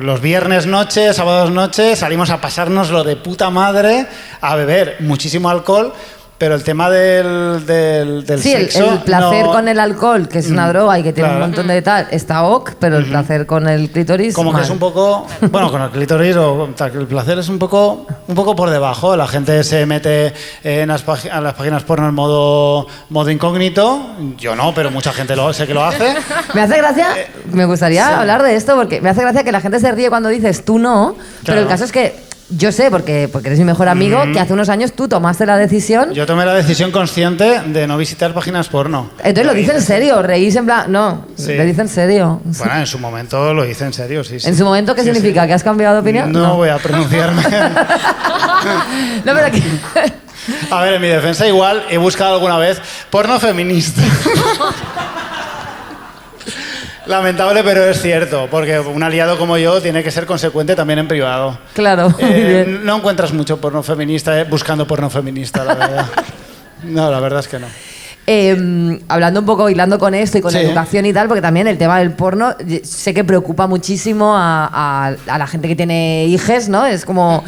B: los viernes noche, sábados noche, salimos a pasárnoslo de puta madre, a beber muchísimo alcohol, pero el tema del
D: sí,
B: sexo...
D: el placer
B: no,
D: con el alcohol, que es una droga y que tiene
B: claro.
D: un montón de tal, está ok, pero el placer con el clítoris...
B: Como
D: mal.
B: que es un poco... Bueno, con el clítoris el placer es un poco por debajo. La gente se mete a las páginas porno en modo incógnito. Yo no, pero mucha gente sé que lo hace.
D: Me hace gracia, me gustaría hablar de esto, porque me hace gracia que la gente se ríe cuando dices tú no, pero
B: Claro.
D: el caso es que yo sé, porque eres mi mejor amigo, que hace unos años tú tomaste la decisión.
B: Yo tomé la decisión consciente de no visitar páginas porno.
D: Entonces lo dice en serio, reís en plan... No,
B: Sí.
D: lo dice en serio.
B: Bueno, en su momento lo hice en serio, sí.
D: ¿En su momento qué significa?
B: Sí.
D: ¿Que has cambiado de opinión?
B: No voy a pronunciarme.
D: No, pero que...
B: A ver, en mi defensa igual he buscado alguna vez porno feminista. Lamentable, pero es cierto, porque un aliado como yo tiene que ser consecuente también en privado.
D: Claro, muy bien.
B: No encuentras mucho porno feminista buscando porno feminista, la verdad. No, la verdad es que no.
D: Hablando un poco, hilando con esto y con
B: Sí.
D: educación y tal, porque también el tema del porno sé que preocupa muchísimo a la gente que tiene hijes, ¿no? Es como...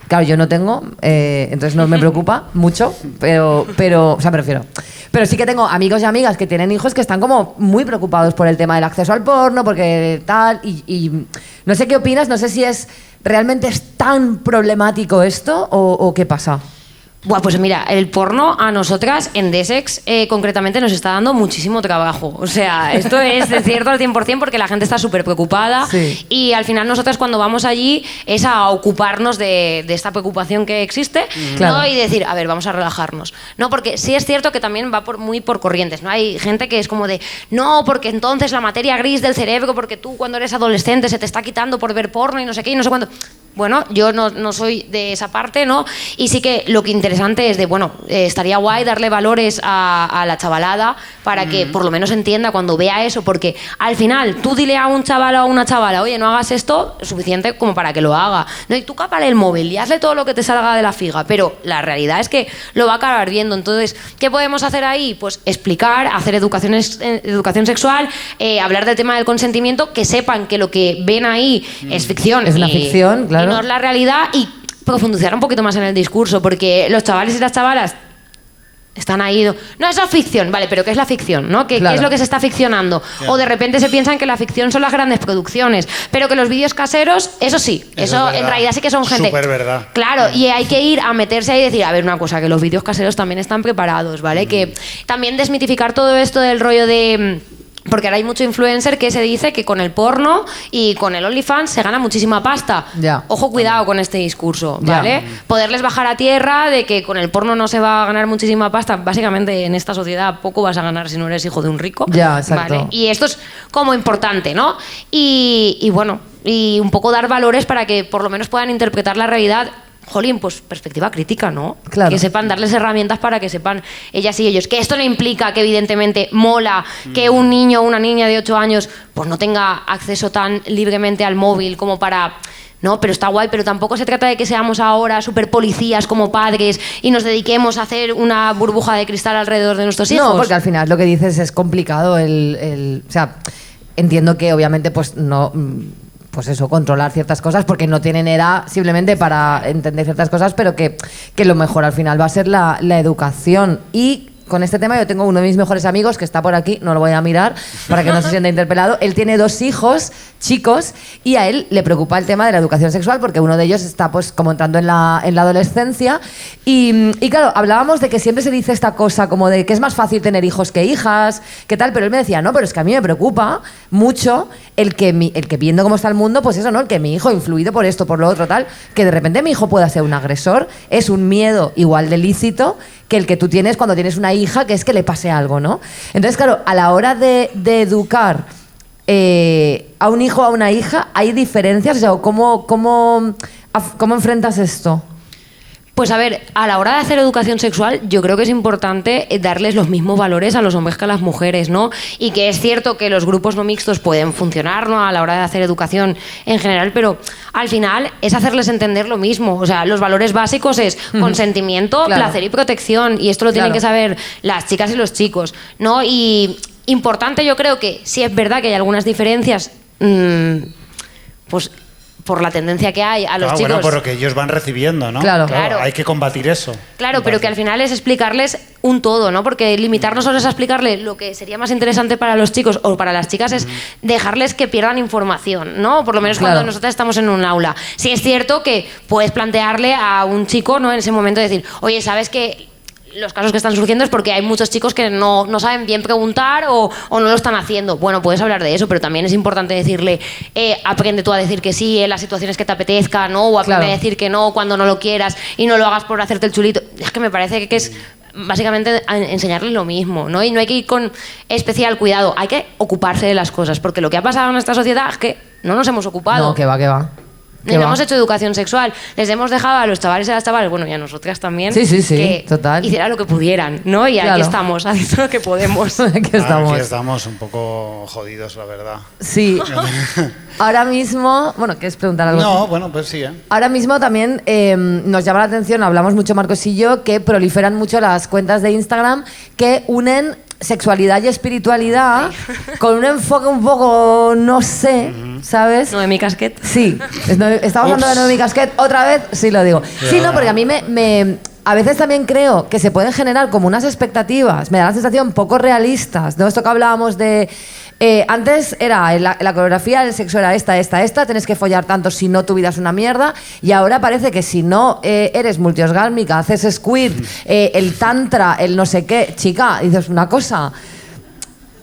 D: Claro, yo no tengo, entonces no me preocupa mucho, pero, o sea, me refiero. Pero sí que tengo amigos y amigas que tienen hijos que están como muy preocupados por el tema del acceso al porno, porque tal, y no sé qué opinas, no sé si realmente es tan problemático esto o qué pasa.
C: Buah, pues mira, el porno a nosotras en Desex concretamente nos está dando muchísimo trabajo. O sea, esto es cierto al 100% porque la gente está súper preocupada
D: Sí.
C: y al final nosotras cuando vamos allí es a ocuparnos de esta preocupación que existe,
D: Claro.
C: ¿no? Y decir, a ver, vamos a relajarnos. No, porque sí es cierto que también va muy por corrientes, ¿no? Hay gente que es como de, no, porque entonces la materia gris del cerebro, porque tú cuando eres adolescente se te está quitando por ver porno y no sé qué y no sé cuánto. Bueno, yo no soy de esa parte, ¿no? Y sí que lo que interesante es de, bueno, estaría guay darle valores a la chavalada para que por lo menos entienda cuando vea eso, porque al final tú dile a un chaval o a una chavala, oye, no hagas esto, suficiente como para que lo haga. No, y tú cápale el móvil y hazle todo lo que te salga de la figa, pero la realidad es que lo va a acabar viendo. Entonces, ¿qué podemos hacer ahí? Pues explicar, hacer educación sexual, hablar del tema del consentimiento, que sepan que lo que ven ahí es ficción.
D: Es una ficción, claro.
C: Y no es la realidad, y profundizar un poquito más en el discurso, porque los chavales y las chavalas Están ahí, no, eso es ficción, vale, pero ¿qué es la ficción? ¿No? ¿Qué es lo que se está ficcionando?
B: Claro.
C: O de repente se piensan que la ficción son las grandes producciones, pero que los vídeos caseros, eso sí, eso en realidad sí que son gente...
B: Súper verdad.
C: Claro, y hay que ir a meterse ahí y decir, a ver, una cosa, que los vídeos caseros también están preparados, ¿vale? Que también desmitificar todo esto del rollo de... Porque ahora hay mucho influencer que se dice que con el porno y con el OnlyFans se gana muchísima pasta.
D: Ya.
C: Ojo, cuidado con este discurso, ¿vale?
D: Ya.
C: Poderles bajar a tierra de que con el porno no se va a ganar muchísima pasta. Básicamente en esta sociedad poco vas a ganar si no eres hijo de un rico.
D: Ya, exacto.
C: ¿vale? Y esto es como importante, ¿no? Y bueno, y un poco dar valores para que por lo menos puedan interpretar la realidad. Jolín, pues perspectiva crítica, ¿no?
D: Claro.
C: Que sepan darles herramientas para que sepan ellas y ellos. Que esto no implica que evidentemente mola que un niño o una niña de 8 años pues no tenga acceso tan libremente al móvil como para... No, pero está guay, pero tampoco se trata de que seamos ahora super policías como padres y nos dediquemos a hacer una burbuja de cristal alrededor de nuestros hijos.
D: No, porque al final lo que dices es complicado. O sea, entiendo que obviamente pues no... Pues eso, controlar ciertas cosas porque no tienen edad simplemente para entender ciertas cosas, pero que lo mejor al final va a ser la educación. Y con este tema yo tengo uno de mis mejores amigos que está por aquí, no lo voy a mirar para que no se sienta interpelado. Él tiene 2 hijos chicos y a él le preocupa el tema de la educación sexual porque uno de ellos está pues como entrando en la adolescencia y claro, hablábamos de que siempre se dice esta cosa como de que es más fácil tener hijos que hijas, que tal, pero él me decía, no, pero es que a mí me preocupa mucho el que viendo cómo está el mundo, pues eso, ¿no? El que mi hijo, influido por esto, por lo otro, tal, que de repente mi hijo pueda ser un agresor, es un miedo igual de lícito que el que tú tienes cuando tienes una hija, que es que le pase algo, ¿no? Entonces, claro, a la hora de educar a un hijo o a una hija, ¿hay diferencias? O sea, ¿cómo enfrentas esto?
C: Pues a ver, a la hora de hacer educación sexual, yo creo que es importante darles los mismos valores a los hombres que a las mujeres, ¿no? Y que es cierto que los grupos no mixtos pueden funcionar, ¿no? A la hora de hacer educación en general, pero al final es hacerles entender lo mismo. O sea, los valores básicos es consentimiento,
D: Claro.
C: placer y protección. Y esto lo tienen
D: Claro.
C: que saber las chicas y los chicos, ¿no? Y importante, yo creo que sí es verdad que hay algunas diferencias, pues por la tendencia que hay a los chicos.
B: Bueno, por lo que ellos van recibiendo, ¿no?
D: Claro.
C: Claro.
B: Hay que combatir eso.
C: Claro, pero que al final es explicarles un todo, ¿no? Porque limitarnos solo a explicarle lo que sería más interesante para los chicos o para las chicas es dejarles que pierdan información, ¿no? Por lo menos
D: Claro.
C: cuando nosotros estamos en un aula. Sí es cierto que puedes plantearle a un chico, ¿no? En ese momento decir, oye, ¿sabes qué? Los casos que están surgiendo es porque hay muchos chicos que no saben bien preguntar o no lo están haciendo. Bueno, puedes hablar de eso, pero también es importante decirle, aprende tú a decir que sí en las situaciones que te apetezca, ¿no? O aprende
D: Claro.
C: a decir que no cuando no lo quieras y no lo hagas por hacerte el chulito. Es que me parece que es básicamente enseñarle lo mismo, ¿no? Y no hay que ir con especial cuidado, hay que ocuparse de las cosas, porque lo que ha pasado en nuestra sociedad es que no nos hemos ocupado.
D: No, que va.
C: Ni no hemos hecho educación sexual. Les hemos dejado a los chavales y a las chavales, bueno, y a nosotras también,
D: Sí,
C: que
D: total.
C: hicieran lo que pudieran, ¿no? Y
D: Claro.
C: aquí estamos, haciendo lo que podemos.
D: Aquí estamos.
B: Aquí estamos un poco jodidos, la verdad.
D: Sí. Ahora mismo, bueno, ¿quieres preguntar algo?
B: No, bueno, pues sí, ¿eh?
D: Ahora mismo también nos llama la atención, hablamos mucho Marcos y yo, que proliferan mucho las cuentas de Instagram que unen sexualidad y espiritualidad con un enfoque un poco, no sé, ¿sabes?
C: Noemí Casquet.
D: Sí, estamos hablando de Noemí Casquet, otra vez sí lo digo. Sí, no, porque a mí a veces también creo que se pueden generar como unas expectativas, me da la sensación poco realistas, ¿no? Esto que hablábamos de... antes era la coreografía, el sexo era esta, tenés que follar tanto, si no tu vida es una mierda, y ahora parece que si no eres multiorgásmica, haces squirt, el tantra, el no sé qué, chica, dices una cosa,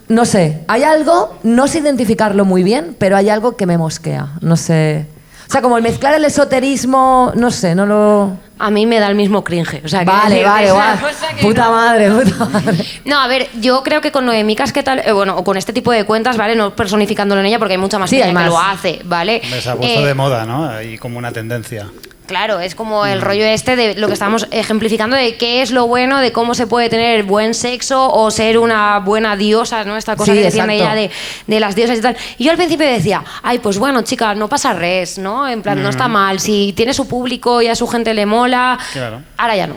D: no sé, hay algo, no sé identificarlo muy bien, pero hay algo que me mosquea, no sé, o sea, como el mezclar el esoterismo, no sé, no lo...
C: A mí me da el mismo cringe. O sea,
D: Vale,
C: es una
D: guay.
C: cosa que
D: Puta madre.
C: No, a ver, yo creo que con Noemí Casquet, bueno, o con este tipo de cuentas, ¿vale? No personificándolo en ella porque hay mucha más
D: Sí,
C: gente
D: hay
C: que
D: más.
C: lo hace, ¿vale?
B: Se ha puesto de moda, ¿no? Hay como una tendencia.
C: Claro, es como el rollo este de lo que estamos ejemplificando de qué es lo bueno, de cómo se puede tener buen sexo o ser una buena diosa, ¿no? Esta cosa
D: Sí,
C: que decían
D: exacto.
C: ella de las diosas y tal. Y yo al principio decía, ay, pues bueno, chica, no pasa res, ¿no? En plan, no está mal. Si tiene su público y a su gente le mola.
B: Claro.
C: Ahora ya no.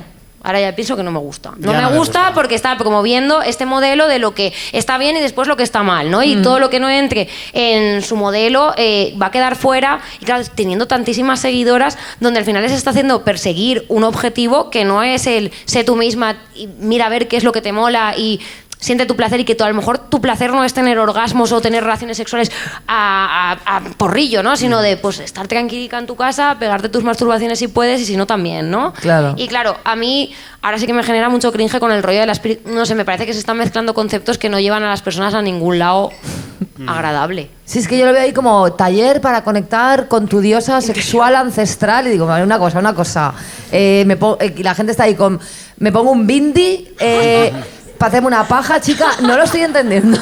C: Ahora ya pienso que no me gusta. No me gusta porque está promoviendo este modelo de lo que está bien y después lo que está mal, ¿no? Y todo lo que no entre en su modelo va a quedar fuera. Y claro, teniendo tantísimas seguidoras, donde al final les está haciendo perseguir un objetivo que no es el sé tú misma y mira a ver qué es lo que te mola y siente tu placer, y que a lo mejor tu placer no es tener orgasmos o tener relaciones sexuales a porrillo, ¿no? Sino de pues estar tranquilica en tu casa, pegarte tus masturbaciones si puedes y si no también, ¿no?
D: Claro.
C: Y claro, a mí ahora sí que me genera mucho cringe con el rollo de la no sé, me parece que se están mezclando conceptos que no llevan a las personas a ningún lado agradable.
D: Sí, es que yo lo veo ahí como taller para conectar con tu diosa sexual ancestral. Y digo, vale, una cosa. Y la gente está ahí con... Me pongo un bindi... para hacerme una paja, chica, no lo estoy entendiendo.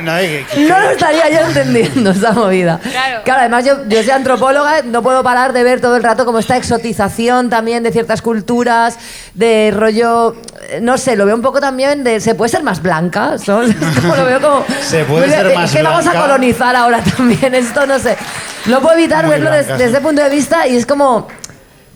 D: No lo estaría yo entendiendo, esta movida. Claro, además yo soy antropóloga, no puedo parar de ver todo el rato como esta exotización también de ciertas culturas, de rollo, no sé, lo veo un poco también de, ¿se puede ser más blanca? ¿No? Como lo veo como...
B: Se puede ser más
D: blanca. Vamos a colonizar ahora también esto, no sé. No puedo evitar verlo desde ese punto de vista y es como...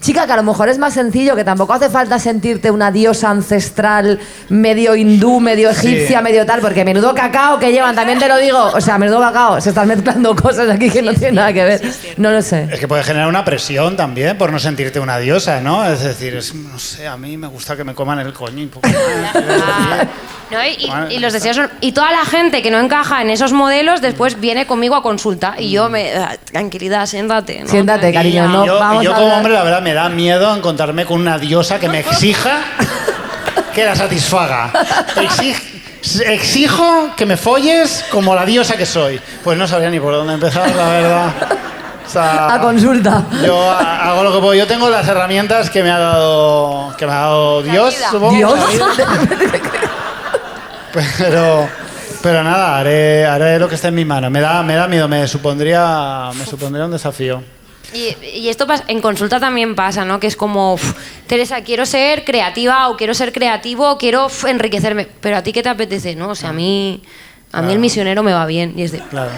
D: Chica, que a lo mejor es más sencillo, que tampoco hace falta sentirte una diosa ancestral medio hindú, medio egipcia, medio tal, porque menudo cacao que llevan, también te lo digo, o sea, menudo cacao, se están mezclando cosas aquí que no tienen nada que ver, no lo sé.
B: Es que puede generar una presión también por no sentirte una diosa, ¿no? Es decir, no sé, a mí me gusta que me coman el coño un poco más.
C: ¿No? Y los deseos son... Y toda la gente que no encaja en esos modelos después viene conmigo a consulta y yo tranquilidad, siéntate, ¿no?
D: Siéntate, cariño, no vamos
B: yo
D: a
B: como
D: hablar...
B: hombre, la verdad, me da miedo encontrarme con una diosa que me exija que la satisfaga. Exijo que me folles como la diosa que soy. Pues no sabría ni por dónde empezar, la verdad. O sea,
D: a consulta.
B: Yo hago lo que puedo. Yo tengo las herramientas que me ha dado Dios, supongo.
D: ¿Dios?
B: Pero nada, haré lo que esté en mi mano. Me da miedo, me supondría un desafío.
C: Y esto en consulta también pasa, ¿no? Que es como, Teresa, quiero ser creativa o quiero ser creativo o quiero enriquecerme. Pero ¿a ti qué te apetece? ¿No? O sea, a mí el misionero me va bien. Y es de...
B: Claro.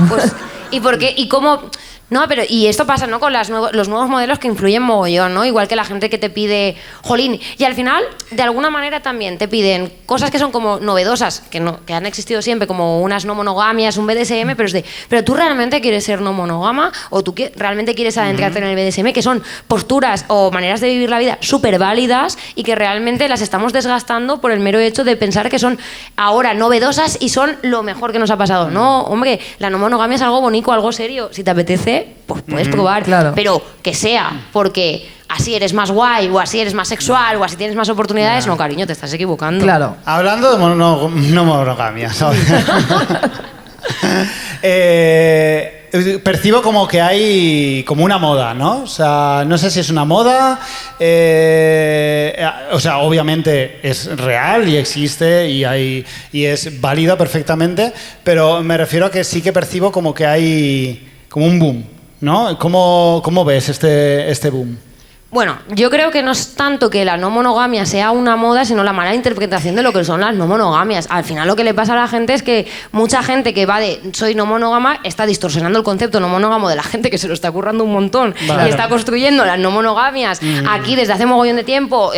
C: Pues, ¿y por qué? ¿Y cómo...? No, pero y esto pasa, ¿no? Con los nuevos modelos que influyen mogollón, ¿no? Igual que la gente que te pide, jolín, y al final, de alguna manera también te piden cosas que son como novedosas, que han existido siempre, como unas no monogamias, un BDSM, pero tú realmente quieres ser no monógama o tú realmente quieres adentrarte en el BDSM, que son posturas o maneras de vivir la vida súper válidas y que realmente las estamos desgastando por el mero hecho de pensar que son ahora novedosas y son lo mejor que nos ha pasado. No, hombre, la no monogamia es algo bonito, algo serio. Si te apetece, pues puedes probar,
D: claro.
C: Pero que sea porque así eres más guay o así eres más sexual o así tienes más oportunidades, no, cariño, te estás equivocando.
D: Claro.
B: Hablando de no monogamia, ¿sabes? Percibo como que hay como una moda, ¿no? O sea, no sé si es una moda, o sea, obviamente es real y existe y es válida perfectamente, pero me refiero a que sí que percibo como que hay como un boom, ¿no? ¿Cómo ves este boom?
C: Bueno, yo creo que no es tanto que la no monogamia sea una moda, sino la mala interpretación de lo que son las no monogamias. Al final lo que le pasa a la gente es que mucha gente que va de soy no monógama está distorsionando el concepto no monógamo de la gente que se lo está currando un montón y está construyendo las no monogamias aquí desde hace mogollón de tiempo,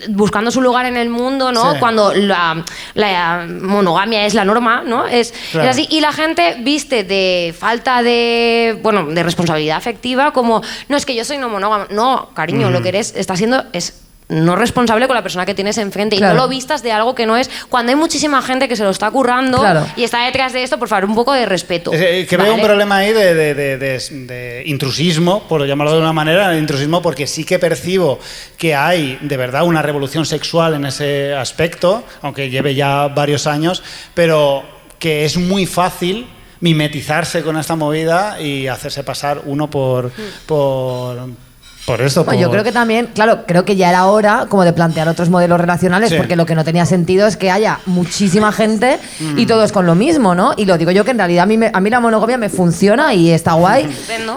C: buscando su lugar en el mundo, ¿no? Sí. Cuando la monogamia es la norma, ¿no? Es así. Y la gente viste de falta de responsabilidad afectiva como, no, es que yo soy no monógama. No, cariño, lo que estás siendo es no responsable con la persona que tienes enfrente, claro. Y no lo vistas de algo que no es. Cuando hay muchísima gente que se lo está currando, claro. Y está detrás de esto, por favor, un poco de respeto.
B: Que ¿vale? Veo un problema ahí de intrusismo, por llamarlo de una manera, de intrusismo, porque sí que percibo que hay de verdad una revolución sexual en ese aspecto, aunque lleve ya varios años, pero que es muy fácil mimetizarse con esta movida y hacerse pasar uno por esto.
D: Bueno, yo creo que también, claro, creo que ya era hora como de plantear otros modelos relacionales, sí. Porque lo que no tenía sentido es que haya muchísima gente y todos con lo mismo, ¿no? Y lo digo yo que en realidad a mí la monogamia me funciona y está guay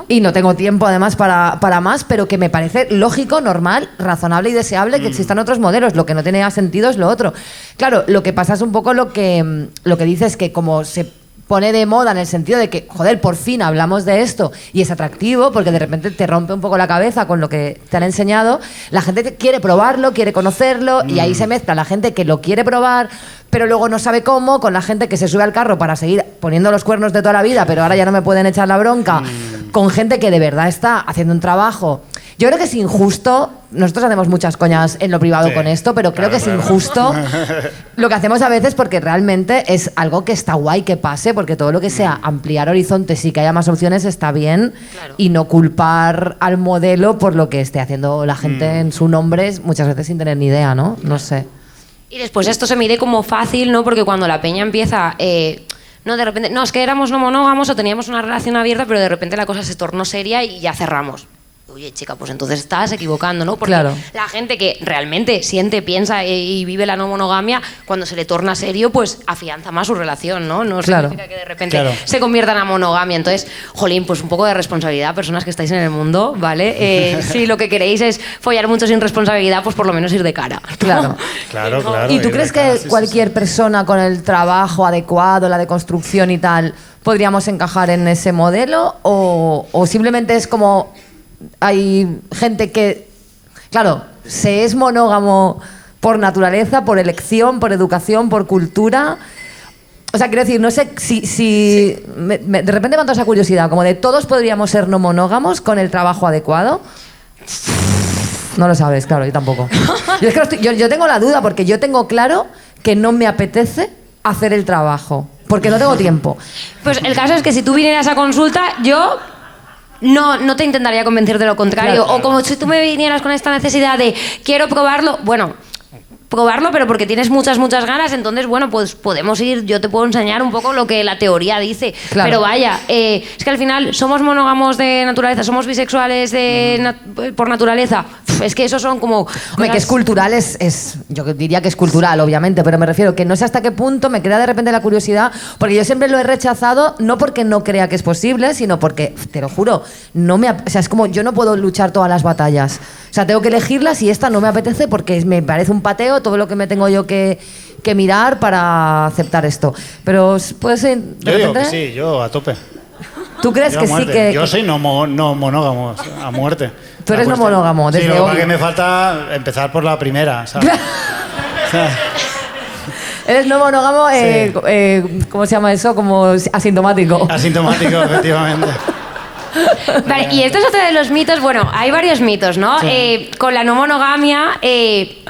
D: y no tengo tiempo además para más, pero que me parece lógico, normal, razonable y deseable que existan otros modelos. Lo que no tenía sentido es lo otro. Claro, lo que pasa es un poco lo que dices, que como se pone de moda en el sentido de que, joder, por fin hablamos de esto y es atractivo porque de repente te rompe un poco la cabeza con lo que te han enseñado, la gente quiere probarlo, quiere conocerlo y ahí se mezcla la gente que lo quiere probar pero luego no sabe cómo, con la gente que se sube al carro para seguir poniendo los cuernos de toda la vida, pero ahora ya no me pueden echar la bronca, con gente que de verdad está haciendo un trabajo. Yo creo que es injusto, nosotros hacemos muchas coñas en lo privado con esto, pero creo que es injusto lo que hacemos a veces porque realmente es algo que está guay que pase, porque todo lo que sea ampliar horizontes y que haya más opciones está bien, y no culpar al modelo por lo que esté haciendo la gente en su nombre, muchas veces sin tener ni idea, ¿no? No sé.
C: Y después esto se mide como fácil, ¿no? Porque cuando la peña empieza... no, de repente... No, es que éramos no monógamos o teníamos una relación abierta, pero de repente la cosa se tornó seria y ya cerramos. Oye, chica, pues entonces estás equivocando, ¿no? Porque la gente que realmente siente, piensa y vive la no monogamia, cuando se le torna serio, pues afianza más su relación, ¿no? No significa que de repente se convierta en la monogamia. Entonces, jolín, pues un poco de responsabilidad, personas que estáis en el mundo, ¿vale? Si lo que queréis es follar mucho sin responsabilidad, pues por lo menos ir de cara, ¿no?
B: Claro.
D: ¿Y tú crees que cualquier persona con el trabajo adecuado, la deconstrucción y tal, podríamos encajar en ese modelo? ¿O simplemente es como... Hay gente que, claro, se es monógamo por naturaleza, por elección, por educación, por cultura? O sea, quiero decir, no sé si de repente me ha entrado esa curiosidad, como de todos podríamos ser no monógamos con el trabajo adecuado. No lo sabes, claro, yo tampoco. Yo tengo la duda porque yo tengo claro que no me apetece hacer el trabajo, porque no tengo tiempo.
C: Pues el caso es que si tú vinieras a consulta, yo... No te intentaría convencer de lo contrario. Claro. O como si tú me vinieras con esta necesidad de quiero probarlo, bueno, probarlo, pero porque tienes muchas ganas, entonces, bueno, pues podemos ir, yo te puedo enseñar un poco lo que la teoría dice. Claro. Pero vaya, es que al final somos monógamos de naturaleza, somos bisexuales por naturaleza. Es que esos son como...
D: Hombre, que es cultural, yo diría que es cultural, obviamente, pero me refiero que no sé hasta qué punto me queda de repente la curiosidad, porque yo siempre lo he rechazado, no porque no crea que es posible, sino porque, te lo juro, o sea, es como yo no puedo luchar todas las batallas. O sea, tengo que elegirlas y esta no me apetece porque me parece un pateo todo lo que me tengo yo que mirar para aceptar esto. Pero puede ser...
B: Yo digo que sí, yo a tope.
D: ¿Tú crees que sí que...?
B: Yo soy no monógamo, a muerte.
D: Tú eres no monógamo, desde hoy.
B: Sí, lo que me falta empezar por la primera, ¿sabes?
D: Eres no monógamo, ¿cómo se llama eso? Como asintomático.
B: Asintomático, efectivamente.
C: Vale, y esto es otro de los mitos. Bueno, hay varios mitos, ¿no? Sí. Con la no monogamia,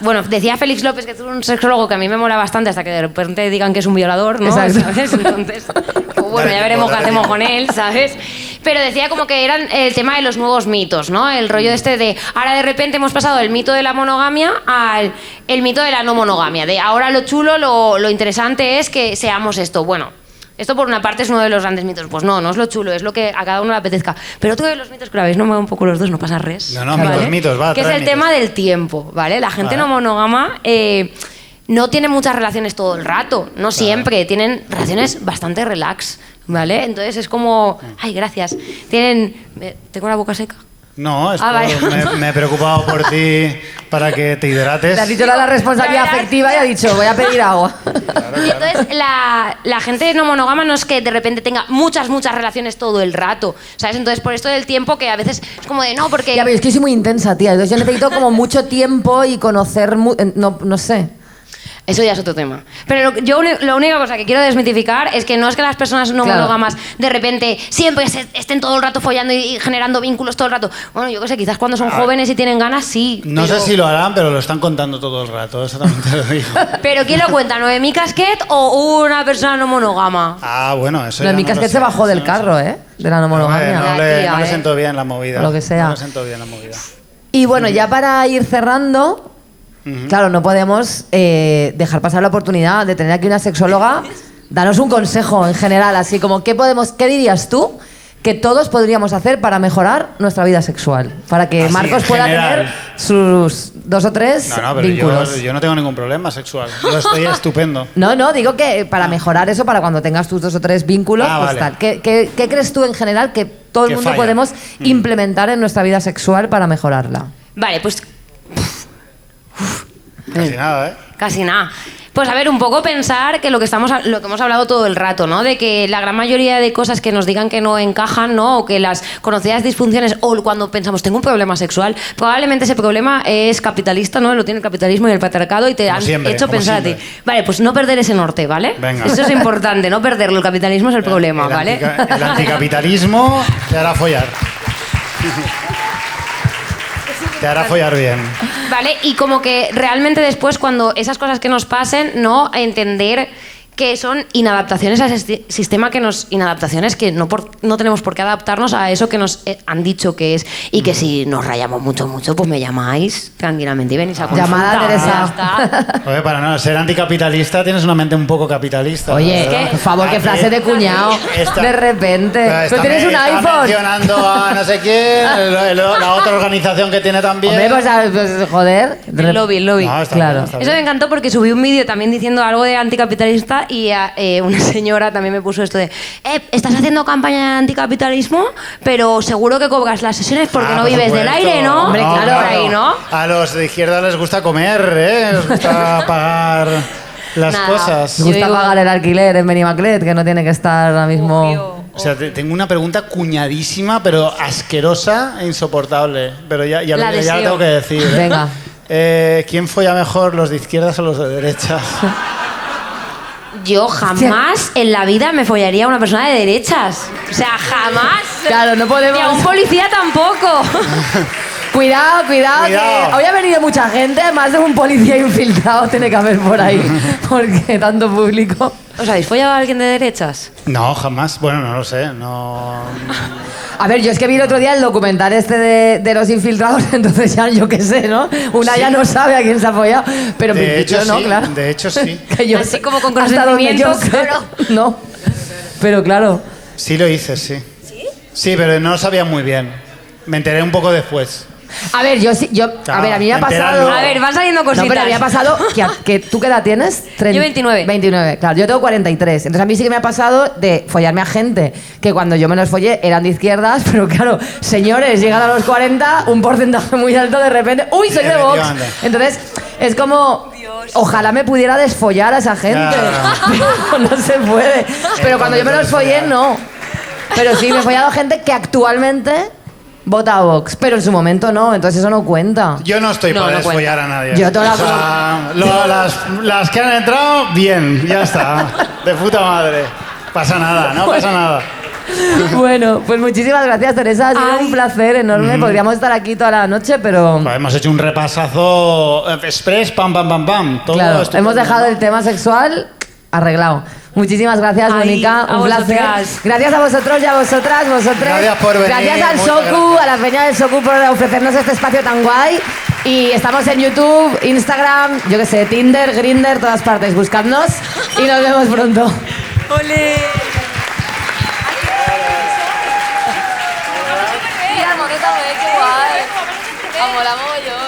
C: bueno, decía Félix López, que es un sexólogo que a mí me mola bastante, hasta que de repente digan que es un violador, ¿no? ¿Sabes? Entonces, bueno, ya veremos qué hacemos con él, ¿sabes? Pero decía como que eran el tema de los nuevos mitos, ¿no? El rollo de ahora de repente hemos pasado del mito de la monogamia al el mito de la no monogamia, de ahora lo chulo, lo interesante es que seamos esto. Bueno, esto por una parte es uno de los grandes mitos. Pues no es lo chulo, es lo que a cada uno le apetezca. Pero otro de los mitos, que la veis, no me va un poco los dos, no pasa res.
B: No, ¿vale? mitos, va.
C: Que es el tema del tiempo, ¿vale? La gente no monógama no tiene muchas relaciones todo el rato, no siempre. Tienen relaciones bastante relax, ¿vale? Entonces es como... Ay, gracias. ¿Tengo la boca seca?
B: No, me he preocupado por ti para que te hidrates.
D: Te has dicho la responsabilidad afectiva y ha dicho, voy a pedir agua.
C: Claro. Y entonces la gente no monógama no es que de repente tenga muchas relaciones todo el rato, ¿sabes? Entonces por esto del tiempo que a veces es como de no, porque...
D: Ya, pero es que soy muy intensa, tía. Entonces yo necesito como mucho tiempo y conocer... No sé.
C: Eso ya es otro tema. Pero yo la única cosa que quiero desmitificar es que no es que las personas no monógamas de repente siempre estén todo el rato follando y generando vínculos todo el rato. Bueno, yo qué sé, quizás cuando son jóvenes y tienen ganas, sí.
B: No sé si lo harán, pero lo están contando todo el rato, eso también te lo digo.
C: ¿Pero quién lo cuenta? ¿Noemí Casquet o una persona no monógama?
B: Ah, bueno, eso
D: Noemí Casquet se bajó del carro, De la no monogamia.
B: No le sentó bien la movida.
D: Lo que sea.
B: No le sentó bien la movida.
D: Y bueno, ya para ir cerrando... Claro, no podemos dejar pasar la oportunidad de tener aquí una sexóloga. Danos un consejo en general, así como ¿qué dirías tú que todos podríamos hacer para mejorar nuestra vida sexual? Para que Marcos pueda tener sus 2 o 3 vínculos.
B: Yo no tengo ningún problema sexual. Yo estoy estupendo.
D: No, digo que para mejorar eso, para cuando tengas tus 2 o 3 vínculos, pues
B: vale.
D: tal. ¿Qué crees tú en general que todo el mundo podemos implementar en nuestra vida sexual para mejorarla?
C: Vale, pues...
B: Casi nada, ¿eh?
C: Casi nada. Pues a ver, un poco pensar que lo que hemos hablado todo el rato, ¿no? De que la gran mayoría de cosas que nos digan que no encajan, ¿no? O que las conocidas disfunciones, o cuando pensamos tengo un problema sexual, probablemente ese problema es capitalista, ¿no? Lo tiene el capitalismo y el patriarcado y te han hecho pensar a ti. Vale, pues no perder ese norte, ¿vale?
B: Venga.
C: Eso es importante, no perderlo. El capitalismo es el problema, ¿vale?
B: El anticapitalismo te hará follar. Te hará follar bien.
C: Vale, y como que realmente después cuando esas cosas que nos pasen, ¿no? Entender que son inadaptaciones a ese sistema inadaptaciones que no tenemos por qué adaptarnos a eso que nos han dicho que es, y que si nos rayamos mucho, pues me llamáis tranquilamente y venís a consulta.
D: Llamada Teresa.
C: Ya está.
B: Oye, para no ser anticapitalista tienes una mente un poco capitalista.
D: Oye,
B: ¿verdad?
D: por favor, qué frase de cuñado. De repente. Pero tienes un
B: está
D: iPhone.
B: mencionando a no sé quién, la otra organización que tiene también.
D: Hombre, pues joder.
C: El lobby.
B: No, está
D: Claro.
B: bien, está
C: Eso me
B: bien.
C: encantó porque subí un vídeo también diciendo algo de anticapitalista y una señora también me puso esto de estás haciendo campaña de anticapitalismo, pero seguro que cobras las sesiones porque no
B: por
C: vives del
B: supuesto.
C: aire, ¿no?
D: Hombre, claro.
C: Por ahí, ¿no?
B: A los de izquierda les gusta comer, ¿eh? Les gusta pagar las
C: Nada.
B: cosas.
D: Me
C: Yo
D: gusta
C: digo-
D: pagar el alquiler en Benimaclet, que no tiene que estar ahora mismo.
B: O sea, tengo una pregunta cuñadísima, pero asquerosa e insoportable. Pero ya
C: La
B: la
C: deseo.
B: tengo que decir. ¿eh?
D: Venga.
B: ¿Quién folla mejor, los de izquierdas o los de derechas?
C: Yo jamás en la vida me follaría a una persona de derechas. O sea, jamás.
D: Claro, no podemos.
C: Ni a un policía tampoco.
D: Cuidado, que hoy ha venido mucha gente, más de un policía infiltrado tiene que haber por ahí, porque tanto público.
C: ¿Os habéis follado a alguien de derechas?
B: No, jamás. Bueno, no lo sé. No.
D: A ver, yo es que vi el otro día el documental este de los infiltrados, entonces ya yo qué sé, ¿no? Una ya no sabe a quién se ha follado, pero en
B: De
D: principio
B: hecho,
D: no,
B: sí,
D: claro.
B: de hecho, sí.
D: Que yo
C: Así como con
D: hasta donde yo
C: consentimiento,
D: sé,
C: claro.
D: no. Pero claro.
B: Sí lo hice, sí. Sí, pero no lo sabía muy bien. Me enteré un poco después.
D: A ver, a ver, a mí me ha pasado.
C: A ver, van saliendo cositas.
D: No, pero a mí me ha pasado que ¿tú qué edad tienes?
C: Yo 29.
D: 29, claro. Yo tengo 43. Entonces a mí sí que me ha pasado de follarme a gente que cuando yo me los follé eran de izquierdas, pero claro, señores, llegan a los 40, un porcentaje muy alto de repente. ¡Uy, soy de Vox! Entonces es como. Ojalá me pudiera desfollar a esa gente. Pero no se puede. Pero cuando yo me los follé, no. Pero sí, me he follado a gente que actualmente vota a Vox, pero en su momento no, entonces eso no cuenta.
B: Yo no estoy
C: No,
B: para
C: no cuenta.
B: desfollar a nadie.
D: Yo toda la-
B: O sea, las que han entrado, bien, ya está. De puta madre. Pasa nada, no pasa nada.
D: Bueno, pues muchísimas gracias, Teresa. Ha sido
C: Ay.
D: un placer enorme. Podríamos estar aquí toda la noche, pero.
B: Pues hemos hecho un repasazo express, pam, pam, pam, pam. Todo
D: Claro,
B: estupendo.
D: hemos dejado el tema sexual arreglado. Muchísimas gracias,
C: Ay,
D: Mónica.
C: a
D: Un placer.
C: vosotras.
D: Gracias a vosotros y a vosotras, vosotros.
B: Gracias por venir,
D: Gracias al
B: muchas
D: Socu,
B: gracias.
D: a la peña del Socu por ofrecernos este espacio tan guay. Y estamos en YouTube, Instagram, yo qué sé, Tinder, Grindr, todas partes. Buscadnos y nos vemos pronto.
C: ¡Ole!
E: Mira, moneta, qué guay. Mola mogollón.